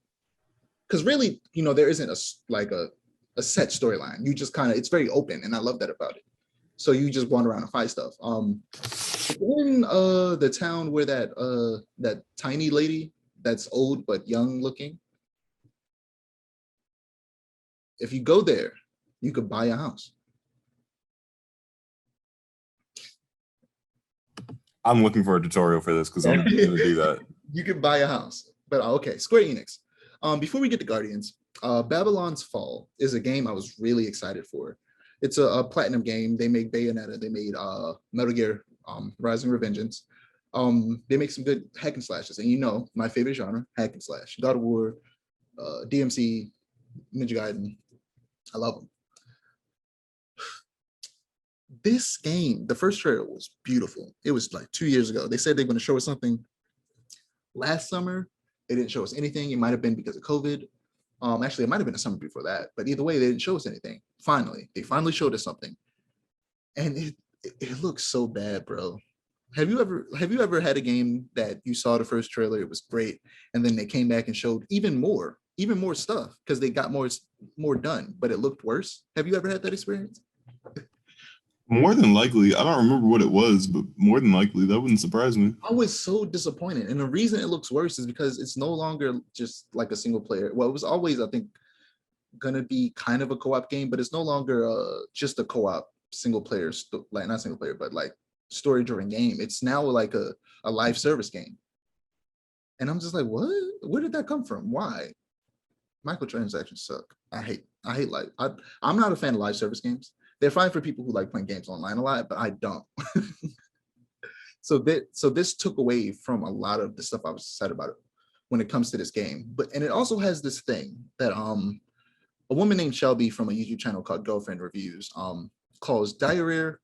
Speaker 1: because really there isn't a set storyline. You just kind of it's very open, and I love that about it. So you just wander around and fight stuff. In the town where that tiny lady that's old but young looking, if you go there, you could buy a house.
Speaker 2: I'm looking for a tutorial for this because I'm going to do that.
Speaker 1: You could buy a house. But okay, Square Enix. Before we get to Guardians, Babylon's Fall is a game I was really excited for. It's a platinum game. They make Bayonetta. They made Metal Gear Rising Revengeance. They make some good hack and slashes. And my favorite genre, hack and slash. God of War, DMC, Ninja Gaiden. I love them. This game, the first trailer was beautiful. It was like 2 years ago. They said they're going to show us something last summer. They didn't show us anything. It might have been because of COVID. Actually, it might have been the summer before that. But either way, they didn't show us anything. They finally showed us something. And it looks so bad, bro. Have you ever had a game that you saw the first trailer, it was great, and then they came back and showed even more stuff because they got more done, but it looked worse? Have you ever had that experience?
Speaker 2: More than likely. I don't remember what it was, but more than likely, that wouldn't surprise me.
Speaker 1: I was so disappointed. And the reason it looks worse is because it's no longer just like a single player. Well, it was always, I think, going to be kind of a co-op game, but it's no longer just a co-op single player, like not single player, but like story-driven game. It's now like a live service game. And I'm just like, what? Where did that come from? Why? Microtransactions suck. I hate I'm not a fan of live service games. They're fine for people who like playing games online a lot, but I don't. So this took away from a lot of the stuff I was excited about it when it comes to this game. And it also has this thing that a woman named Shelby from a YouTube channel called Girlfriend Reviews calls diarrhea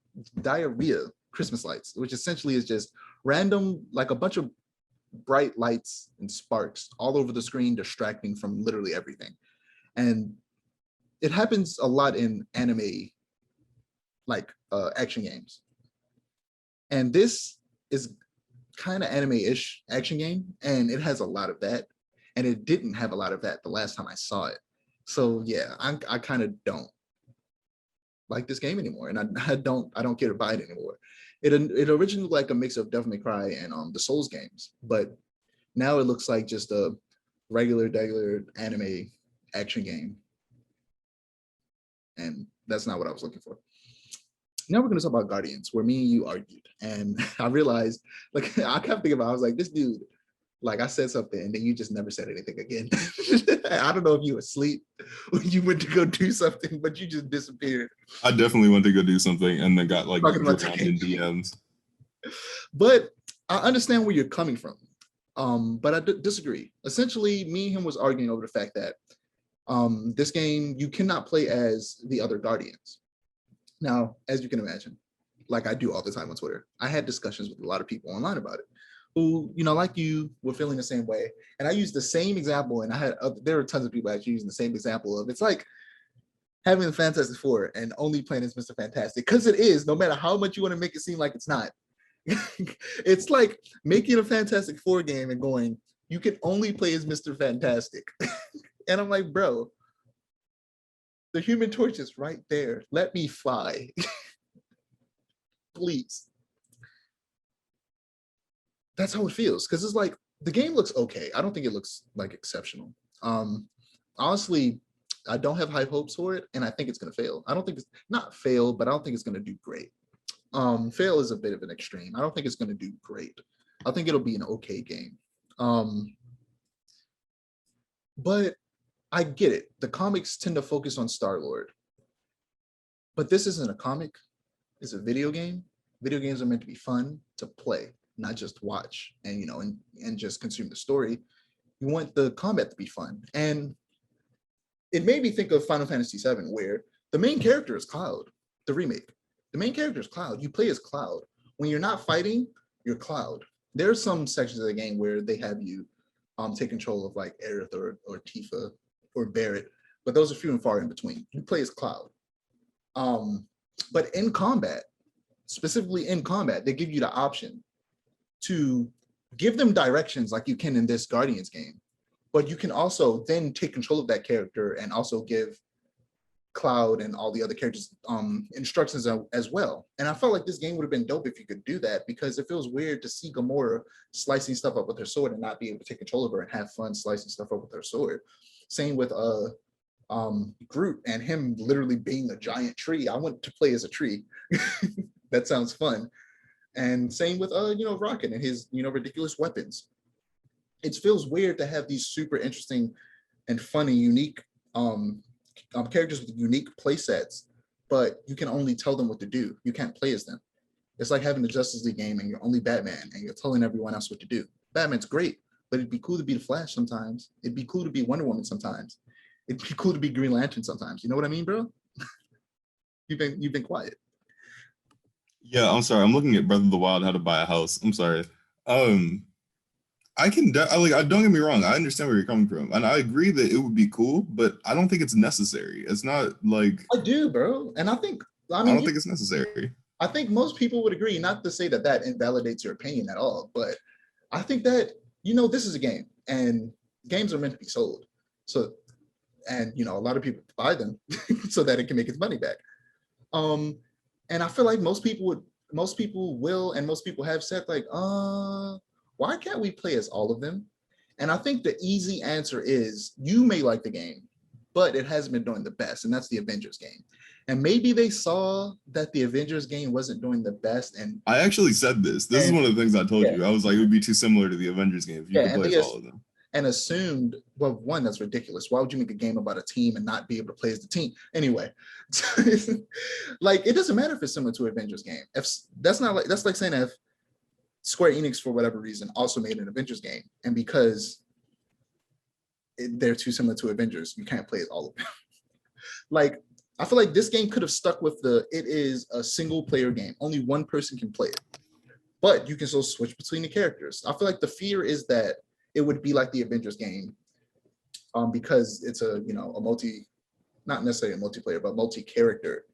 Speaker 1: Christmas lights, which essentially is just random, like a bunch of bright lights and sparks all over the screen, distracting from literally everything. And it happens a lot in anime, like action games. And this is kind of anime-ish action game, and it has a lot of that. And it didn't have a lot of that the last time I saw it. So yeah, I kind of don't like this game anymore, and I don't care to buy it anymore. It originally like a mix of Devil May Cry and the Souls games, but now it looks like just a regular anime action game, and that's not what I was looking for. Now we're going to talk about Guardians, where me and you argued, and I realized, like, I kept thinking about, I was like, this dude, like, I said something, and then you just never said anything again. I don't know if you were asleep or you went to go do something, but you just disappeared.
Speaker 2: I definitely went to go do something, and then got like
Speaker 1: Talking about
Speaker 2: in DMs.
Speaker 1: But I understand where you're coming from, but I disagree. Essentially, me and him was arguing over the fact that this game, you cannot play as the other Guardians. Now, as you can imagine, like I do all the time on Twitter, I had discussions with a lot of people online about it who, like you, were feeling the same way. And I used the same example, and there were tons of people actually using the same example of, it's like having the Fantastic Four and only playing as Mr. Fantastic, because it is, no matter how much you want to make it seem like it's not. It's like making a Fantastic Four game and going, you can only play as Mr. Fantastic. And I'm like, bro, the Human Torch is right there. Let me fly. Please. That's how it feels. Because it's like, the game looks okay. I don't think it looks like exceptional. Honestly, I don't have high hopes for it, and I think it's going to fail. I don't think it's not fail, but I don't think it's going to do great. Fail is a bit of an extreme. I don't think it's going to do great. I think it'll be an okay game. But I get it. The comics tend to focus on Star-Lord. But this isn't a comic. It's a video game. Video games are meant to be fun to play, not just watch and just consume the story. You want the combat to be fun. And it made me think of Final Fantasy VII, where the main character is Cloud, the remake. The main character is Cloud. You play as Cloud. When you're not fighting, you're Cloud. There's some sections of the game where they have you take control of like Aerith or Tifa or Barrett, but those are few and far in between. You play as Cloud. But in combat, specifically in combat, they give you the option to give them directions like you can in this Guardians game, but you can also then take control of that character and also give Cloud and all the other characters instructions as well. And I felt like this game would have been dope if you could do that, because it feels weird to see Gamora slicing stuff up with her sword and not be able to take control of her and have fun slicing stuff up with her sword. Same with Groot and him literally being a giant tree. I want to play as a tree. That sounds fun. And same with Rocket and his ridiculous weapons. It feels weird to have these super interesting and funny, unique characters with unique play sets, but you can only tell them what to do. You can't play as them. It's like having the Justice League game and you're only Batman and you're telling everyone else what to do. Batman's great, but it'd be cool to be the Flash sometimes. It'd be cool to be Wonder Woman sometimes. It'd be cool to be Green Lantern sometimes. You know what I mean, bro? You've been quiet.
Speaker 2: Yeah, I'm sorry. I'm looking at Breath of the Wild, How to Buy a House. I'm sorry. I can don't get me wrong. I understand where you're coming from, and I agree that it would be cool, but I don't think it's necessary. It's not like
Speaker 1: I do, bro, and I don't think
Speaker 2: it's necessary.
Speaker 1: I think most people would agree. Not to say that invalidates your opinion at all, but I think that this is a game, and games are meant to be sold. So, and a lot of people buy them so that it can make its money back. And I feel like most people will, and most people have said like, why can't we play as all of them? And I think the easy answer is you may like the game, but it hasn't been doing the best, and that's the Avengers game. And maybe they saw that the Avengers game wasn't doing the best. And
Speaker 2: I actually said this. This is one of the things I told you. I was like, it would be too similar to the Avengers game if you could play as all of them.
Speaker 1: And assumed, well, one, that's ridiculous. Why would you make a game about a team and not be able to play as the team? Anyway, like it doesn't matter if it's similar to an Avengers game. That's like saying if Square Enix, for whatever reason, also made an Avengers game, and because they're too similar to Avengers, you can't play as all of them. Like, I feel like this game could have stuck with it is a single player game. Only one person can play it, but you can still switch between the characters. I feel like the fear is that it would be like the Avengers game, because it's a not necessarily a multiplayer, but multi-character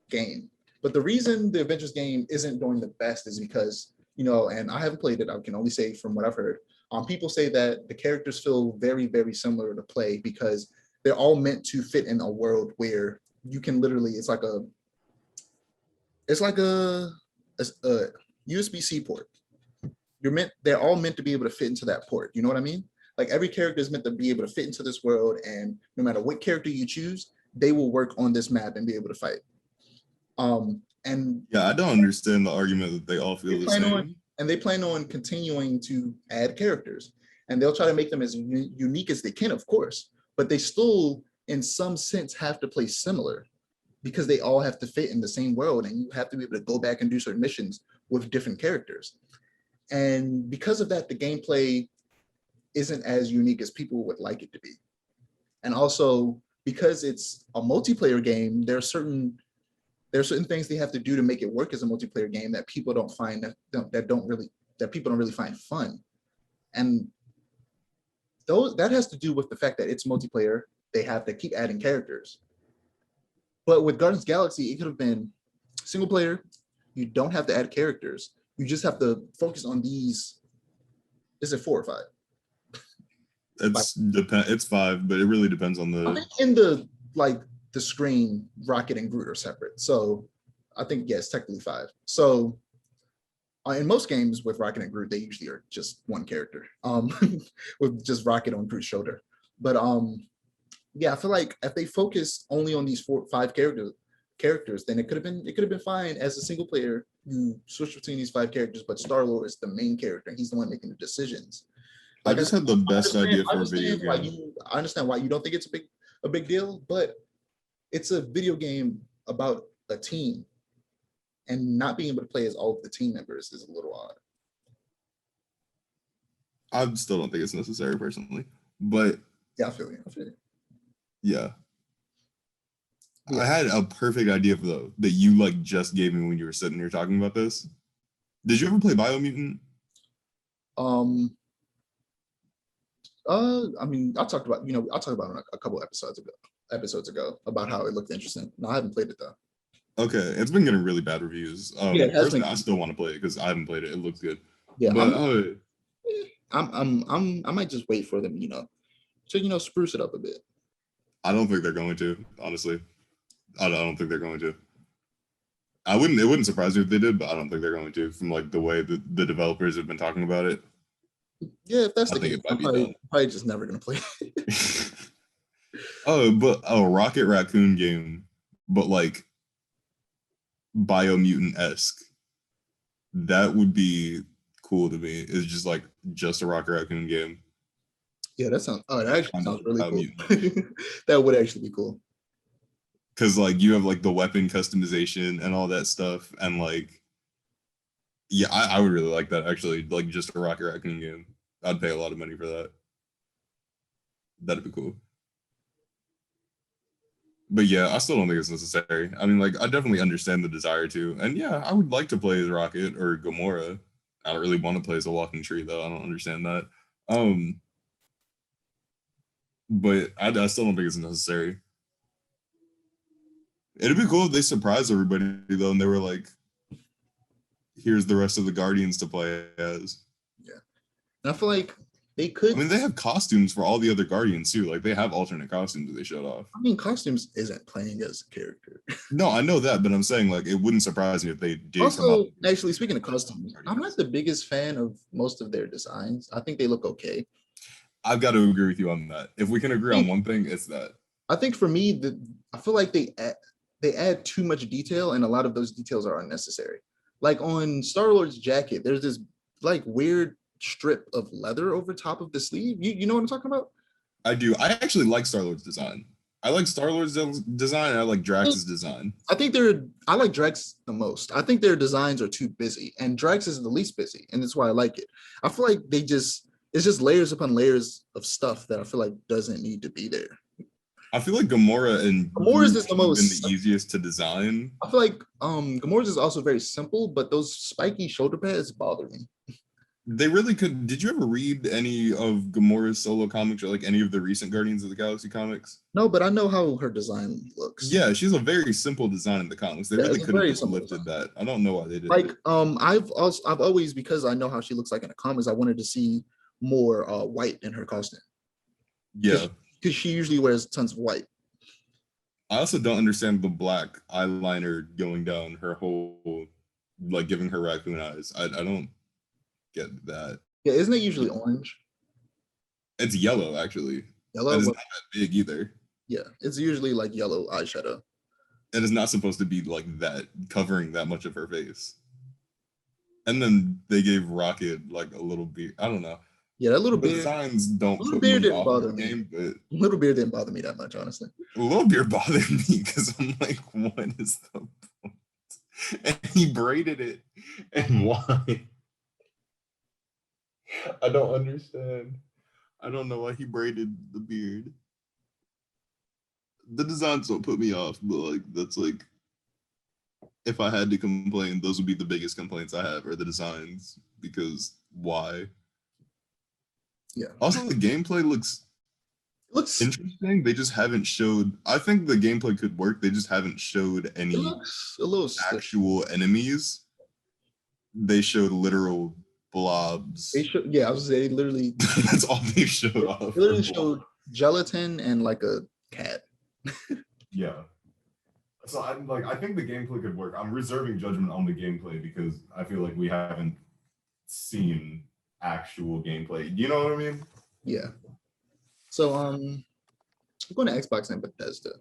Speaker 1: game. But the reason the Avengers game isn't doing the best is because, and I haven't played it, I can only say from what I've heard, people say that the characters feel very, very similar to play because they're all meant to fit in a world where you can literally, it's like a USB-C port. They're all meant to be able to fit into that port. You know what I mean? Like every character is meant to be able to fit into this world, and no matter what character you choose, they will work on this map and be able to fight. And
Speaker 2: yeah, I don't understand the argument that they all feel the same.
Speaker 1: And they plan on continuing to add characters, and they'll try to make them as unique as they can, of course, but they still, in some sense, have to play similar because they all have to fit in the same world, and you have to be able to go back and do certain missions with different characters. And because of that, the gameplay isn't as unique as people would like it to be. And also, because it's a multiplayer game, there are certain things they have to do to make it work as a multiplayer game that people don't find that people don't really find fun. And that has to do with the fact that it's multiplayer. They have to keep adding characters. But with Guardians of the Galaxy, it could have been single player. You don't have to add characters. You just have to focus on these. Is it 4 or 5?
Speaker 2: It's 5, but it really depends on the.
Speaker 1: I think in the screen, Rocket and Groot are separate. So I think it's technically 5. So in most games with Rocket and Groot, they usually are just one character, with just Rocket on Groot's shoulder. But I feel like if they focus only on these 4 or 5 characters, then it could have been fine as a single player. You switch between these 5 characters, but Star-Lord is the main character, and he's the one making the decisions.
Speaker 2: I just had the best idea for a video game.
Speaker 1: I understand why you don't think it's a big deal, but it's a video game about a team, and not being able to play as all of the team members is a little odd.
Speaker 2: I still don't think it's necessary personally, but
Speaker 1: yeah, I feel you.
Speaker 2: Yeah, I had a perfect idea for though that you like just gave me when you were sitting here talking about this. Did you ever play Biomutant?
Speaker 1: I mean, I talked about it a couple episodes ago about how it looked interesting. No, I haven't played it though.
Speaker 2: Okay, it's been getting really bad reviews.
Speaker 1: Yeah, it has
Speaker 2: Personally,
Speaker 1: been.
Speaker 2: I still want to play it because I haven't played it. It looks good.
Speaker 1: Yeah,
Speaker 2: but
Speaker 1: I might just wait for them, to spruce it up a bit.
Speaker 2: I don't think they're going to. Honestly, I don't think they're going to. It wouldn't surprise me if they did, but I don't think they're going to. From like the way the developers have been talking about it.
Speaker 1: Yeah, if that's
Speaker 2: I
Speaker 1: the
Speaker 2: think
Speaker 1: case,
Speaker 2: it might
Speaker 1: I'm
Speaker 2: be
Speaker 1: probably just never gonna play it.
Speaker 2: Oh, but a Rocket Raccoon game, but like Biomutant-esque. That would be cool to me. It's just a Rocket Raccoon game.
Speaker 1: Yeah, that actually sounds really cool. That would actually be cool.
Speaker 2: Because like you have like the weapon customization and all that stuff, and like, yeah, I would really like that actually. Like just a Rocket Raccoon game. I'd pay a lot of money for that. That'd be cool. But yeah, I still don't think it's necessary. I mean, like, I definitely understand the desire to, and yeah, I would like to play as Rocket or Gamora. I don't really want to play as a walking tree, though. I don't understand that. But I still don't think it's necessary. It'd be cool if they surprised everybody though, and they were like, "Here's the rest of the Guardians to play as."
Speaker 1: Yeah, and I feel like they could.
Speaker 2: I mean, they have costumes for all the other Guardians too. Like they have alternate costumes that they showed off.
Speaker 1: I mean, costumes isn't playing as a character.
Speaker 2: No, I know that, but I'm saying like it wouldn't surprise me if they did.
Speaker 1: Also, actually, speaking of costumes, I'm not the biggest fan of most of their designs. I think they look okay.
Speaker 2: I've got to agree with you on that. If we can agree on one thing, it's that.
Speaker 1: I think for me, I feel like they add too much detail, and a lot of those details are unnecessary. Like on Star-Lord's jacket, there's this like weird strip of leather over top of the sleeve. You know what I'm talking about?
Speaker 2: I do. I actually like Star-Lord's design. I like Star-Lord's design, and I like Drax's design.
Speaker 1: I like Drax the most. I think their designs are too busy, and Drax is the least busy, and that's why I like it. I feel like it's just layers upon layers of stuff that I feel like doesn't need to be there.
Speaker 2: I feel like Gamora's
Speaker 1: is the most
Speaker 2: been the easiest to design.
Speaker 1: I feel like Gamora's is also very simple, but those spiky shoulder pads bother me.
Speaker 2: They really could. Did you ever read any of Gamora's solo comics or like any of the recent Guardians of the Galaxy comics?
Speaker 1: No, but I know how her design looks.
Speaker 2: Yeah, she's a very simple design in the comics. They really could have just lifted that. I don't know why they did.
Speaker 1: Like I've always, because I know how she looks like in the comics, I wanted to see more white in her costume.
Speaker 2: Yeah,
Speaker 1: because she usually wears tons of white.
Speaker 2: I also don't understand the black eyeliner going down her whole, like giving her raccoon eyes. I don't get that.
Speaker 1: Yeah, isn't it usually orange?
Speaker 2: It's yellow, actually.
Speaker 1: Yellow?
Speaker 2: It's not that big either.
Speaker 1: Yeah, it's usually like yellow eyeshadow.
Speaker 2: And it's not supposed to be like that, covering that much of her face. And then they gave Rocket like a little beard. I don't know.
Speaker 1: Yeah, that little
Speaker 2: the
Speaker 1: beard.
Speaker 2: Designs don't
Speaker 1: little beard didn't bother me.
Speaker 2: Game, but
Speaker 1: little beard didn't bother me that much, honestly.
Speaker 2: Little beard bothered me because I'm like, what is the point? And he braided it, and why? I don't understand. I don't know why he braided the beard. The designs don't put me off, but like that's like, if I had to complain, those would be the biggest complaints I have, are the designs, because why?
Speaker 1: Yeah.
Speaker 2: Also, the gameplay looks interesting. They just haven't showed. I think the gameplay could work. They just haven't showed any actual enemies. They showed literal blobs.
Speaker 1: Yeah, I was saying they literally.
Speaker 2: That's all they showed off.
Speaker 1: They literally showed gelatin and like a cat.
Speaker 2: Yeah. So I think the gameplay could work. I'm reserving judgment on the gameplay because I feel like we haven't seen actual gameplay. Do you know what I mean?
Speaker 1: Yeah. So I'm going to Xbox and Bethesda.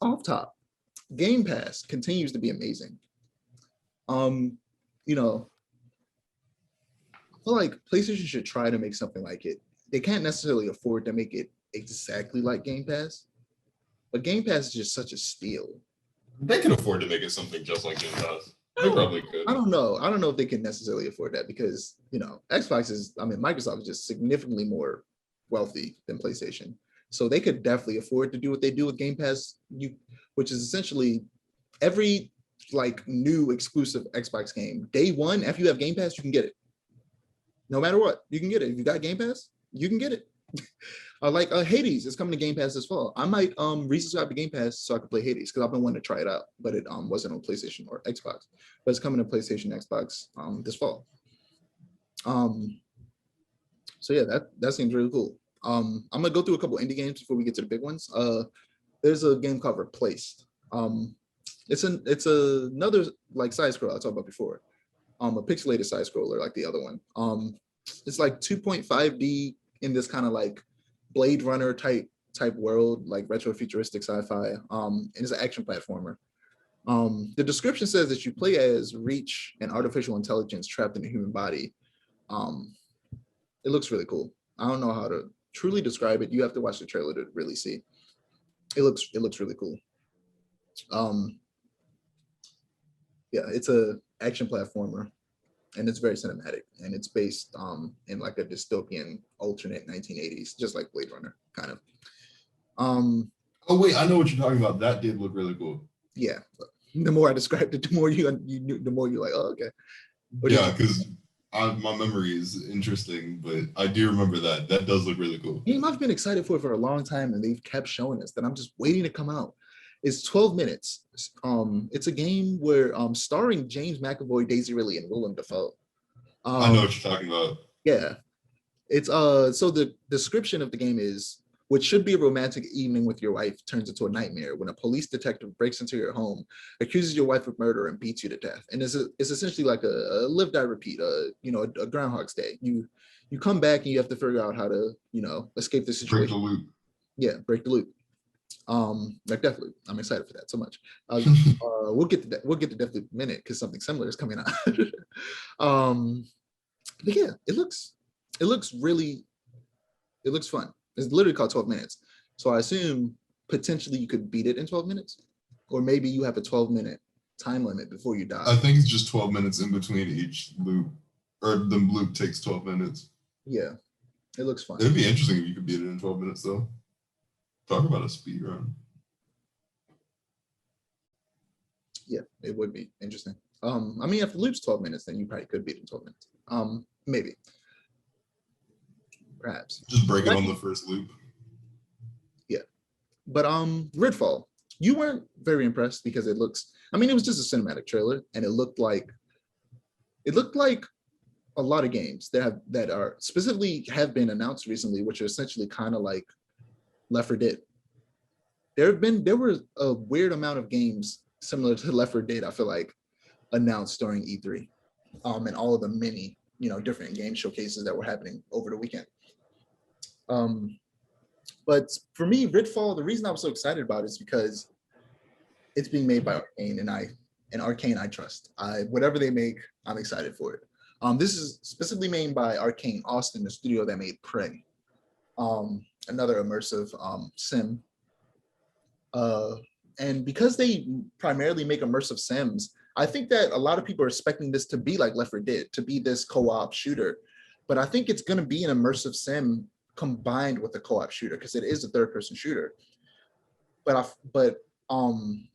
Speaker 1: Off top, Game Pass continues to be amazing. You know, I feel like PlayStation should try to make something like it. They can't necessarily afford to make it exactly like Game Pass, but Game Pass is just such a steal.
Speaker 2: They can afford to make it something just like Game Pass. They probably could.
Speaker 1: I don't know if they can necessarily afford that because, Microsoft is just significantly more wealthy than PlayStation. So they could definitely afford to do what they do with Game Pass, which is essentially every like new exclusive Xbox game, day one, after you have Game Pass, you can get it. No matter what, you can get it. If you got Game Pass, you can get it. Like Hades is coming to Game Pass this fall. I might resubscribe to Game Pass so I can play Hades because I've been wanting to try it out, but it wasn't on PlayStation or Xbox. But it's coming to PlayStation, Xbox this fall. So yeah, that seems really cool. I'm gonna go through a couple indie games before we get to the big ones. There's a game called Replaced. It's another like side scroll I talked about before. A pixelated side scroller like the other one. It's like 2.5D in this kind of like Blade Runner type world, like retro futuristic sci-fi. And it's an action platformer. The description says that you play as Reach, an artificial intelligence trapped in a human body. It looks really cool. I don't know how to truly describe it. You have to watch the trailer to really see. It looks really cool. Yeah, it's a action platformer, and it's very cinematic, and it's based in like a dystopian alternate 1980s, just like Blade Runner, kind of.
Speaker 2: Oh wait, I know what you're talking about. That did look really cool.
Speaker 1: Yeah, the more I described it, the more you're like, oh, okay.
Speaker 2: Yeah, because my memory is interesting, but I do remember that. That does look really cool.
Speaker 1: I've been excited for it for a long time, and they've kept showing us that I'm just waiting to come out. It's 12 minutes. It's a game where starring James McAvoy, Daisy Ridley, and Willem Dafoe.
Speaker 2: I know what you're talking about.
Speaker 1: Yeah. It's so the description of the game is what should be a romantic evening with your wife turns into a nightmare when a police detective breaks into your home, accuses your wife of murder, and beats you to death. And it's essentially like a live, die, repeat, a Groundhog's Day. You come back and you have to figure out how to, escape the situation.
Speaker 2: Break the loop.
Speaker 1: Yeah, break the loop. Like definitely, I'm excited for that so much. We'll get to that. We'll get to definitely in a minute because something similar is coming out. But yeah, it looks fun. It's literally called 12 minutes. So I assume potentially you could beat it in 12 minutes, or maybe you have a 12-minute time limit before you die.
Speaker 2: I think it's just 12 minutes in between each loop, or the loop takes 12 minutes.
Speaker 1: Yeah, it looks fun.
Speaker 2: It'd be interesting if you could beat it in 12 minutes though. Talk about a speed run.
Speaker 1: Yeah, it would be interesting. I mean, if the loop's 12 minutes, then you probably could beat it in 12 minutes. Maybe. Perhaps.
Speaker 2: Just break it on the first loop.
Speaker 1: Yeah. But Redfall, you weren't very impressed because it was just a cinematic trailer, and it looked like a lot of games that are specifically have been announced recently, which are essentially kind of like Left 4 Dead. There were a weird amount of games similar to Left 4 Dead, I feel like, announced during E3, and all of the many, different game showcases that were happening over the weekend. But for me, Redfall, the reason I was so excited about it is because it's being made by Arcane, and Arcane I trust. Whatever they make, I'm excited for it. This is specifically made by Arcane Austin, the studio that made Prey, another immersive sim. And because they primarily make immersive sims, I think that a lot of people are expecting this to be like Left 4 Dead, to be this co-op shooter. But I think it's going to be an immersive sim combined with a co-op shooter, because it is a third-person shooter. But the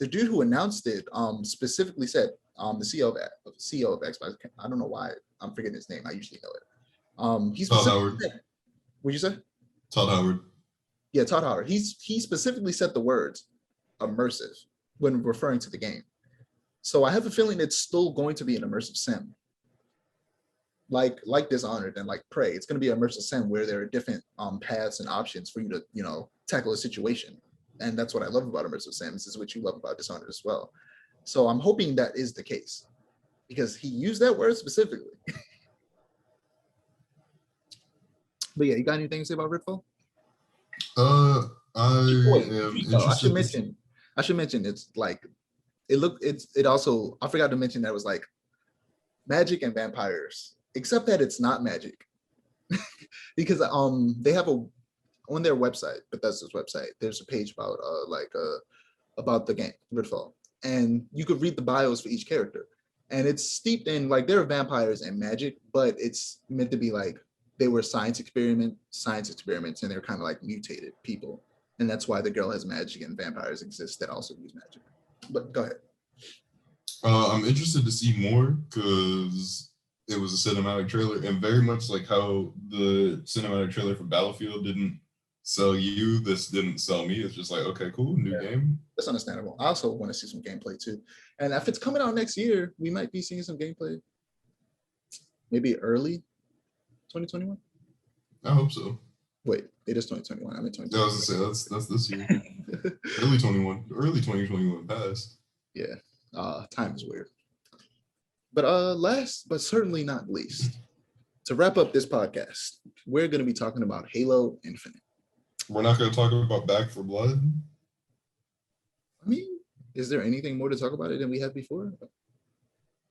Speaker 1: dude who announced it specifically said, the CEO of Xbox, I don't know why I'm forgetting his name. I usually know it. He's
Speaker 2: Todd Howard.
Speaker 1: What'd you say?
Speaker 2: Todd Howard.
Speaker 1: Yeah, Todd Howard. He specifically said the words immersive when referring to the game. So I have a feeling it's still going to be an immersive sim. Like Dishonored and like Prey, it's going to be an immersive sim where there are different paths and options for you to, tackle a situation. And that's what I love about immersive sims, is what you love about Dishonored as well. So I'm hoping that is the case, because he used that word specifically. But yeah, you got anything to say about Redfall?
Speaker 2: I
Speaker 1: should mention it's like it also, I forgot to mention that it was like magic and vampires, except that it's not magic. Because they have on their website, Bethesda's website, there's a page about the game Redfall, and you could read the bios for each character, and it's steeped in like there are vampires and magic, but it's meant to be like they were science experiments, and they're kind of like mutated people. And that's why the girl has magic and vampires exist that also use magic. But go ahead.
Speaker 2: I'm interested to see more because it was a cinematic trailer, and very much like how the cinematic trailer for Battlefield didn't sell you, this didn't sell me. It's just like, okay, cool, new game.
Speaker 1: That's understandable. I also want to see some gameplay too. And if it's coming out next year, we might be seeing some gameplay. Maybe early 2021.
Speaker 2: I hope so.
Speaker 1: Wait, it is 2021. I'm in 2021.
Speaker 2: I was gonna say that's this year. early 2021 passed.
Speaker 1: Yeah, time is weird. But last but certainly not least, to wrap up this podcast, we're going to be talking about Halo Infinite.
Speaker 2: We're not going to talk about Back 4 Blood.
Speaker 1: I mean, is there anything more to talk about it than we have before?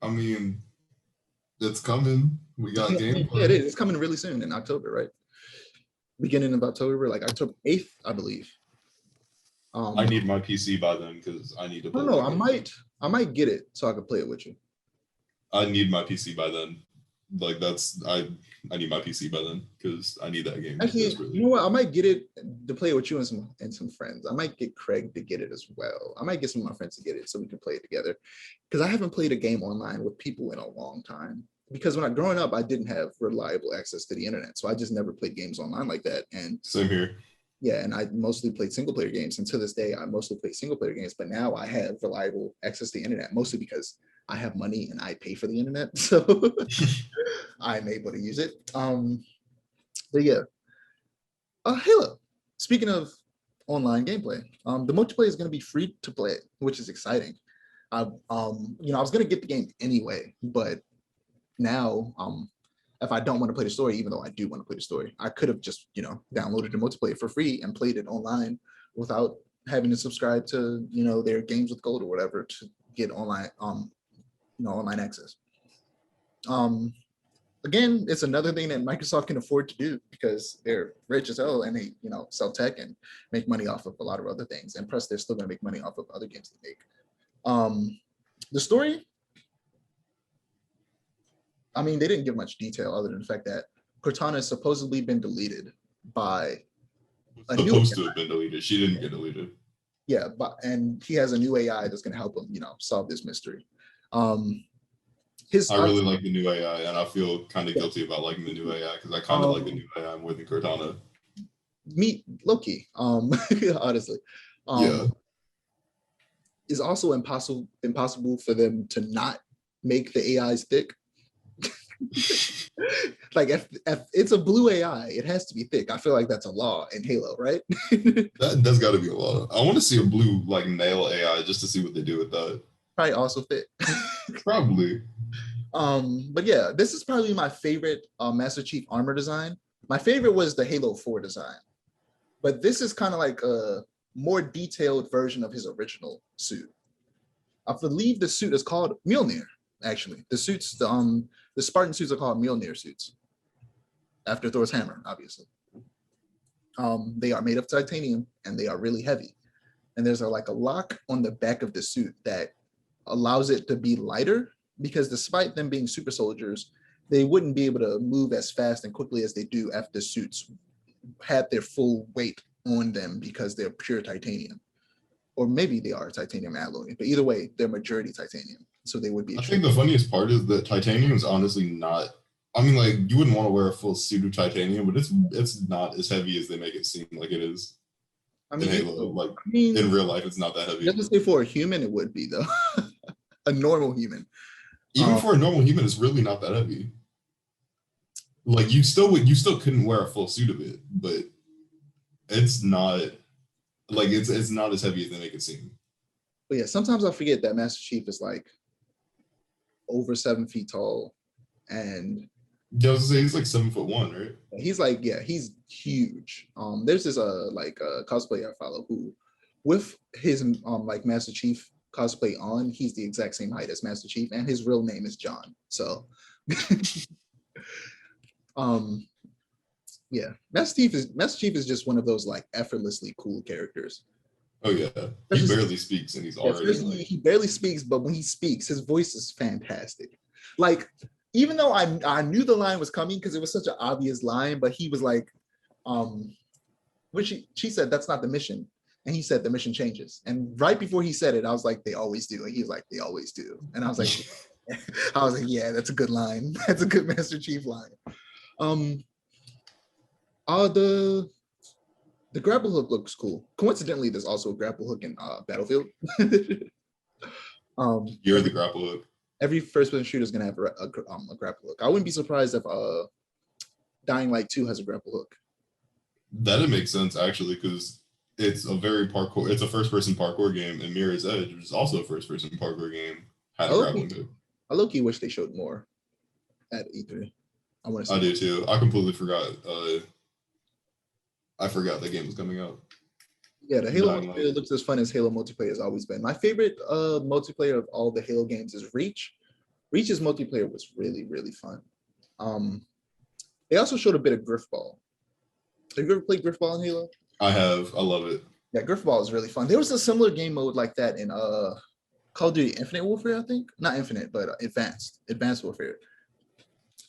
Speaker 2: I mean, it's coming. We got gameplay.
Speaker 1: Yeah, it is. It's coming really soon in October, right? Beginning of October, like October 8th, I believe.
Speaker 2: I need my PC by then because I need to play.
Speaker 1: No, I might get it so I can play it with you.
Speaker 2: I need my PC by then. Like I need my PC by then because I need that game.
Speaker 1: Actually, you know what? I might get it to play it with you and some friends. I might get Craig to get it as well. I might get some of my friends to get it so we can play it together. Because I haven't played a game online with people in a long time. Because when growing up, I didn't have reliable access to the internet, so I just never played games online like that. And
Speaker 2: same here.
Speaker 1: Yeah, and I mostly played single player games, and to this day, I mostly play single player games. But now I have reliable access to the internet, mostly because I have money and I pay for the internet, so I'm able to use it. But yeah, Halo. Speaking of online gameplay, the multiplayer is going to be free to play, which is exciting. I was going to get the game anyway, but now, if I don't want to play the story, even though I do want to play the story, I could have just, downloaded the multiplayer for free and played it online without having to subscribe to, their Games with Gold or whatever to get online, online access. Again, it's another thing that Microsoft can afford to do because they're rich as hell and they, sell tech and make money off of a lot of other things. And plus, they're still going to make money off of other games they make. The story, I mean, they didn't give much detail other than the fact that Cortana has supposedly been deleted by
Speaker 2: supposed to have been deleted. She didn't get deleted.
Speaker 1: Yeah, and he has a new AI that's going to help him, solve this mystery.
Speaker 2: I really like the new AI, and I feel kind of guilty about liking the new AI because I kind of like the new AI more than Cortana.
Speaker 1: Meet Loki, honestly. It's also impossible for them to not make the AIs thick. Like if it's a blue AI, it has to be thick. I feel like that's a law in Halo, right?
Speaker 2: That's got to be a law. I want to see a blue nail AI just to see what they do with that.
Speaker 1: Probably also thick.
Speaker 2: Probably.
Speaker 1: But yeah, this is probably my favorite Master Chief armor design. My favorite was the Halo 4 design, but this is kind of like a more detailed version of his original suit. I believe the suit is called Mjolnir. Actually, the suits, the Spartan suits are called Mjolnir suits after Thor's hammer, obviously. They are made of titanium and they are really heavy. And there's a lock on the back of the suit that allows it to be lighter because despite them being super soldiers, they wouldn't be able to move as fast and quickly as they do after the suits had their full weight on them because they're pure titanium. Or maybe they are titanium alloy, but either way, they're majority titanium. So they would be.
Speaker 2: I think the funniest part is that titanium is honestly not. I mean, you wouldn't want to wear a full suit of titanium, but it's not as heavy as they make it seem like it is. I mean, in Halo, in real life, it's not that heavy.
Speaker 1: Let's say for a human, it would be though. A normal human.
Speaker 2: Even for a normal human, it's really not that heavy. You still couldn't wear a full suit of it, but it's not it's not as heavy as they make it seem.
Speaker 1: But yeah, sometimes I forget that Master Chief is over 7 feet tall, and
Speaker 2: yeah, I was gonna say he's 7'1", right?
Speaker 1: He's huge. There's this cosplayer I follow who, with his Master Chief cosplay on, he's the exact same height as Master Chief, and his real name is John. So, yeah, Master Chief is just one of those effortlessly cool characters.
Speaker 2: Oh yeah, he barely speaks, and he's already.
Speaker 1: He barely speaks, but when he speaks, his voice is fantastic. even though I knew the line was coming because it was such an obvious line, but he was like, which she said, that's not the mission. And he said, the mission changes. And right before he said it, I was like, they always do. And he was like, they always do. And I was like, yeah, that's a good line. That's a good Master Chief line. The grapple hook looks cool. Coincidentally, there's also a grapple hook in Battlefield.
Speaker 2: You're the grapple hook.
Speaker 1: Every first-person shooter is gonna have a grapple hook. I wouldn't be surprised if Dying Light 2 has a grapple hook.
Speaker 2: That'd make sense actually, because it's a first-person parkour game, and Mirror's Edge, which is also a first-person parkour game, had a grappling hook. I
Speaker 1: low-key wish they showed more at E3.
Speaker 2: I do too. I completely forgot. I forgot the game was coming out.
Speaker 1: Yeah, the Halo multiplayer looks as fun as Halo multiplayer has always been. My favorite multiplayer of all the Halo games is Reach. Reach's multiplayer was really, really fun. They also showed a bit of Griffball. Have you ever played Griffball in Halo?
Speaker 2: I have. I love it.
Speaker 1: Yeah, Griffball is really fun. There was a similar game mode like that in Call of Duty Infinite Warfare, I think. Not Infinite, but Advanced Warfare.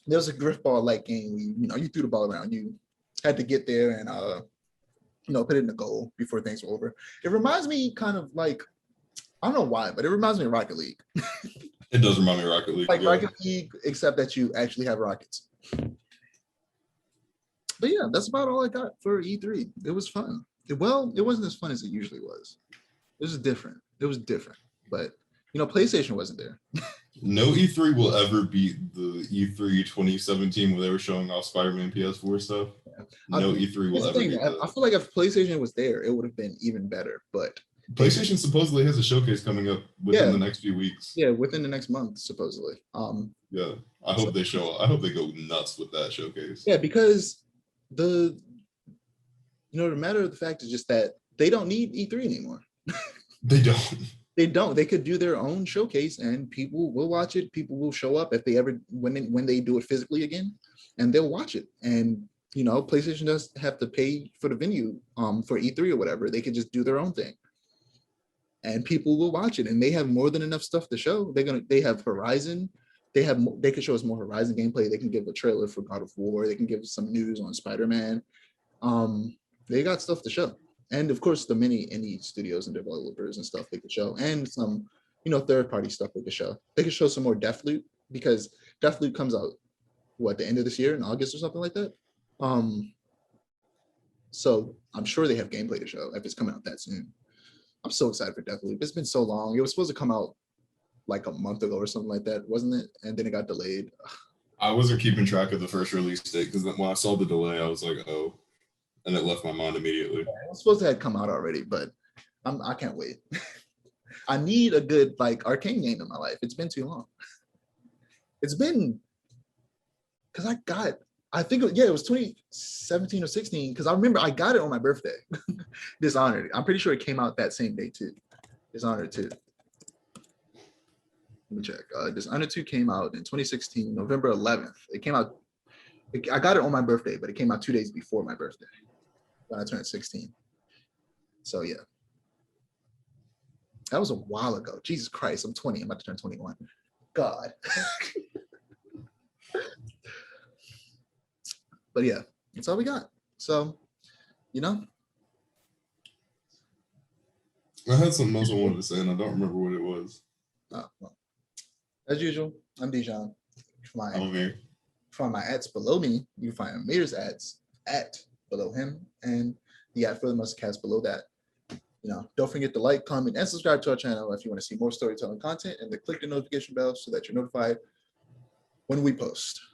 Speaker 1: There was a Griffball-like game where you threw the ball around. You had to get there and put it in the goal before things were over. It reminds me kind of like, I don't know why, but it reminds me of Rocket League.
Speaker 2: It does remind me of Rocket League.
Speaker 1: Like Rocket League, except that you actually have rockets. But yeah, that's about all I got for E3. It was fun. It wasn't as fun as it usually was. It was different. But PlayStation wasn't there.
Speaker 2: No E3 will ever beat the E3 2017 where they were showing off Spider-Man PS4 stuff. Yeah. No E3 will ever beat that.
Speaker 1: I feel like if PlayStation was there, it would have been even better. But
Speaker 2: PlayStation supposedly has a showcase coming up within the next few weeks.
Speaker 1: Yeah, within the next month, supposedly.
Speaker 2: Yeah, I hope they go nuts with that showcase.
Speaker 1: Yeah, because the matter of the fact is just that they don't need E3 anymore.
Speaker 2: They don't.
Speaker 1: They don't. They could do their own showcase, and people will watch it. People will show up if they ever when they do it physically again, and they'll watch it. And PlayStation doesn't have to pay for the venue for E3 or whatever. They could just do their own thing, and people will watch it. And they have more than enough stuff to show. They have Horizon. They can show us more Horizon gameplay. They can give a trailer for God of War. They can give some news on Spider-Man. They got stuff to show. And of course, the many indie studios and developers and stuff they could show, and some, third-party stuff they could show. They could show some more Deathloop, because Deathloop comes out the end of this year in August or something like that. So I'm sure they have gameplay to show if it's coming out that soon. I'm so excited for Deathloop. It's been so long. It was supposed to come out like a month ago or something like that, wasn't it? And then it got delayed.
Speaker 2: I wasn't keeping track of the first release date because when I saw the delay, I was like, oh. And it left my mind immediately.
Speaker 1: Yeah, it was supposed to have come out already, but I can't wait. I need a good arcane game in my life. It's been too long. It's been because I think it was 2017 or 16, because I remember I got it on my birthday. Dishonored. I'm pretty sure it came out that same day too. Dishonored 2. Let me check. Dishonored 2 came out in 2016, November 11th. It came out. I got it on my birthday, but it came out 2 days before my birthday when I turned 16. So yeah, that was a while ago. Jesus Christ, I'm 20. I'm about to turn 21. God. But yeah, that's all we got. So,
Speaker 2: I had something else I wanted to say, and I don't remember what it was.
Speaker 1: Well, as usual, I'm Dijon.
Speaker 2: I'm Amir.
Speaker 1: Find my ads below me. You can find Amir's ads below him, and the ad for the Mustcast below that. Don't forget to like, comment, and subscribe to our channel if you want to see more storytelling content, and to click the notification bell so that you're notified when we post.